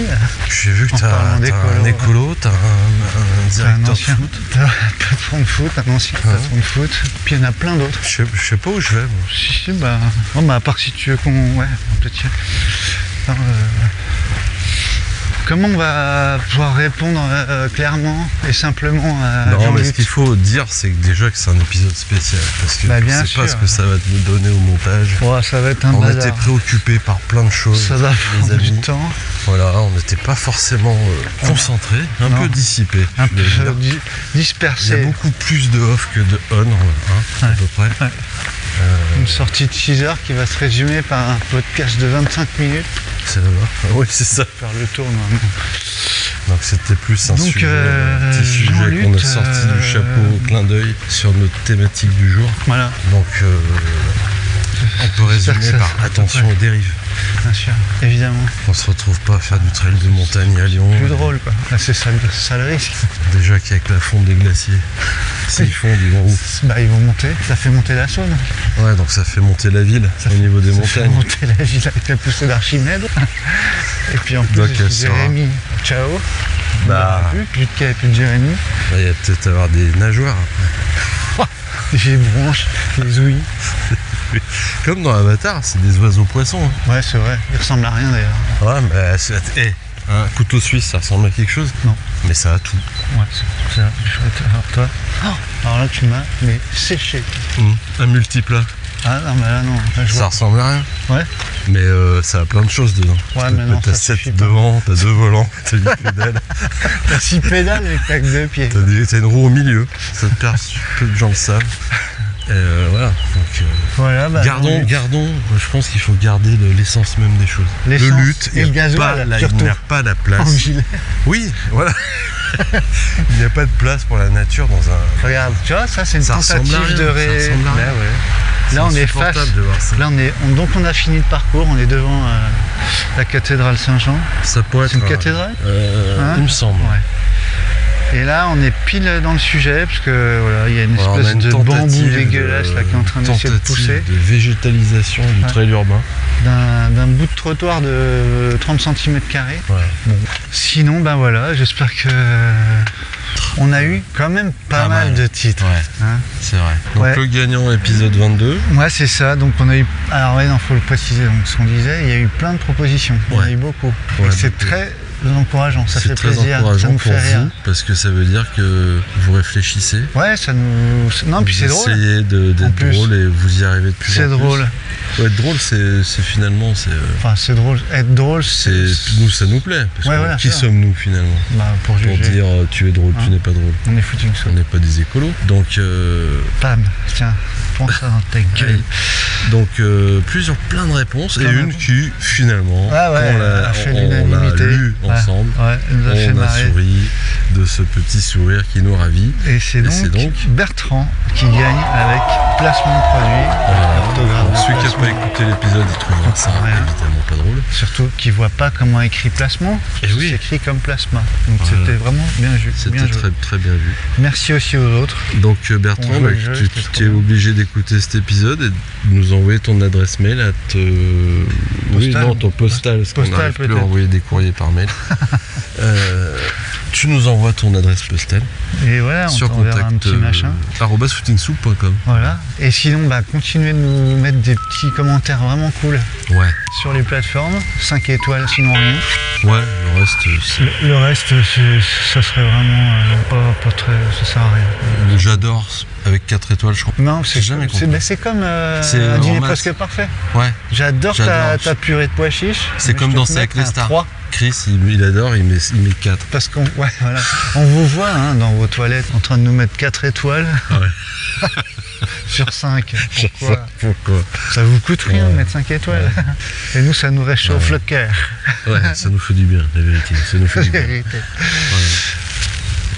J'ai vu que t'as un écolo, t'as un directeur de foot. Un patron de foot, un ancien patron de foot. Puis il y en a plein d'autres. Je sais pas où je vais, moi. Si, bah, à part si tu veux qu'on... Ouais, on peut tirer. Comment on va pouvoir répondre clairement et simplement à Non, mais ce qu'il faut dire, c'est que déjà que c'est un épisode spécial. Parce que je sais pas ce que ça va nous donner au montage. Ouais, ça va être un On bazar. était préoccupés par plein de choses. Ça va prendre du temps. Voilà, on n'était pas forcément concentrés, un peu dissipés. Un peu dispersés. Il y a beaucoup plus de off que de on, à peu près. Ouais. Une sortie de 6 heures qui va se résumer par un podcast de 25 minutes. C'est là-bas. Oui, c'est ça. Faire le tour, normalement. Donc c'était plus un petit sujet qu'on a sorti du chapeau, clin d'œil sur notre thématique du jour. Voilà. Donc on peut résumer par attention aux dérives. Bien sûr, évidemment. On se retrouve pas à faire du trail de montagne à Lyon. Plus drôle quoi. Là, c'est ça le risque. Déjà qu'avec la fonte des glaciers, s'ils fondent, ils vont où? Bah ils vont monter, ça fait monter la Saône. Ouais, donc ça fait monter la ville au niveau des montagnes. Ça fait monter la ville avec la poussée d'Archimède. Et puis en plus, Jérémy, ciao. Bah, plus de K, plus de Jérémy. Bah, il va peut-être avoir des nageoires après. Des branches, des ouïes. Comme dans Avatar, c'est des oiseaux poissons. Hein. Ouais, c'est vrai. Ils ressemblent à rien d'ailleurs. Ouais, mais un couteau suisse, ça ressemble à quelque chose? Non. Mais ça a tout. Ouais, c'est vrai. Alors toi, alors là tu m'as séché. Un multiplat. Ah non, mais là non. Ça ressemble à rien. Ouais. Mais ça a plein de choses dedans. Ouais, mais non. T'as 7 devant, t'as 2 volants, t'as 8 pédales. T'as 6 pédales et t'as que 2 pieds. T'as une roue au milieu. Ça te perd, peu de gens le savent. Voilà. Donc, voilà, bah, gardons. Je pense qu'il faut garder l'essence même des choses. Le lutte et le gasoil. Il n'y a pas la place. En gilet. Oui, voilà. Il n'y a pas de place pour la nature dans un. Regarde, tu vois, ça c'est une tentative de Ça ressemble à rien. Là, on est face. insupportable de voir ça. Là, donc on a fini le parcours. On est devant la cathédrale Saint-Jean. Ça pourrait C'est être une cathédrale, hein? il me semble. Ouais. Et là, on est pile dans le sujet parce que voilà, il y a une espèce de bambou dégueulasse là qui est en train d'essayer de pousser. De végétalisation du trail urbain. D'un bout de trottoir de 30 cm². Ouais. Bon. Sinon, ben voilà, j'espère que on a eu quand même pas mal de titres. Ouais, hein, c'est vrai. Donc le gagnant, épisode 22. Ouais, c'est ça. Donc on a eu. Alors ouais, non, faut le préciser. Donc ce qu'on disait, il y a eu plein de propositions. Il y en a eu beaucoup. Ouais, et c'est très encourageant. Ça fait plaisir. C'est très encourageant ça nous pour fait rire. vous parce que ça veut dire que vous réfléchissez. Ouais, ça nous. Non, puis c'est drôle. Vous essayez d'être drôle et vous y arrivez de plus en plus. C'est drôle. Ouais, être drôle, c'est finalement. Enfin, c'est drôle. Être drôle, nous, ça nous plaît. Parce que voilà, qui sommes-nous finalement pour dire tu es drôle, tu n'es pas drôle. On est foutu que ça. On n'est pas des écolos. Donc. Pam, tiens, prends ça dans ta gueule. Donc, plein de réponses et une qui finalement, quand on l'a lu ensemble, on a souri de ce petit sourire qui nous ravit. Et c'est donc Bertrand qui gagne avec placement de produit. Celui qui n'a pas écouté l'épisode, il trouvera ça évidemment pas drôle. Surtout qu'il ne voit pas comment écrit placement. C'est écrit comme plasma. Donc c'était vraiment bien vu. C'était très, très bien vu. Merci aussi aux autres. Donc Bertrand, tu es obligé d'écouter cet épisode et de nous envoyer ton adresse mail à ton postal, parce qu'on n'arrive plus à envoyer des courriers par mail. Tu nous envoies ton adresse postale. Et voilà, on t'enverra un petit machin. @footingsoup.com. Voilà. Et sinon, continuez de nous mettre des petits commentaires vraiment cool. Ouais. Sur les plateformes. 5 étoiles, sinon rien. Ouais, le reste. Le reste, ça serait vraiment pas très. Ça sert à rien. J'adore avec 4 étoiles, je crois. Non, c'est comme un dîner presque parfait. Ouais. J'adore ta purée de pois chiches. C'est comme Danser avec les stars. 3. Chris, il adore, il met 4. Parce qu'on on vous voit dans vos toilettes en train de nous mettre 4 étoiles. Ouais. Sur 5. Pourquoi Ça vous coûte rien de mettre 5 étoiles. Ouais. Et nous, ça nous réchauffe le cœur. Ouais, ça nous fait du bien, la vérité. Ça nous fait du bien. Ouais.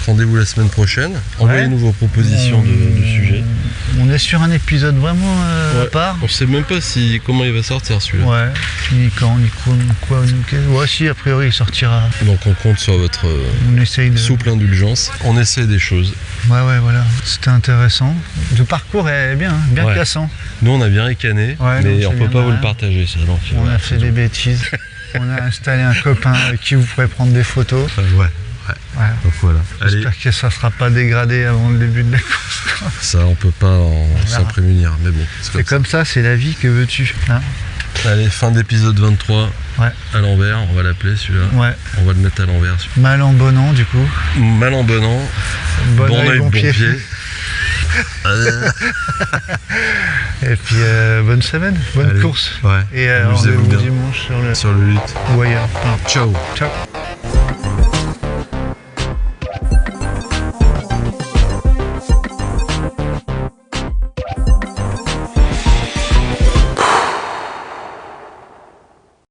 Rendez-vous la semaine prochaine. Envoyez-nous vos propositions de sujets. On est sur un épisode vraiment à part. On sait même pas comment il va sortir celui-là. Ouais, ni quand, ni quoi, ni quoi. Ouais, si, a priori, il sortira. Donc on compte sur votre souple indulgence. On essaie des choses. Ouais, voilà. C'était intéressant. Le parcours est bien cassant. Nous, on a bien ricané, mais on peut pas vous le partager. Ça, donc, on a fait des bêtises. On a installé un copain avec qui vous pourrez prendre des photos. Ouais. Donc voilà. J'espère que ça ne sera pas dégradé avant le début de la course. Ça, on peut pas s'en prémunir, mais bon. C'est comme ça, c'est la vie, que veux-tu, hein? Allez, fin d'épisode 23. À l'envers, on va l'appeler celui-là. Ouais. On va le mettre à l'envers. Mal en bon an, du coup. Mal en bon an. Bon œil, bon pied. Et puis bonne semaine, bonne course. Ouais. Et rendez-vous dimanche sur le lutte. Ou ailleurs. Ciao. Ciao.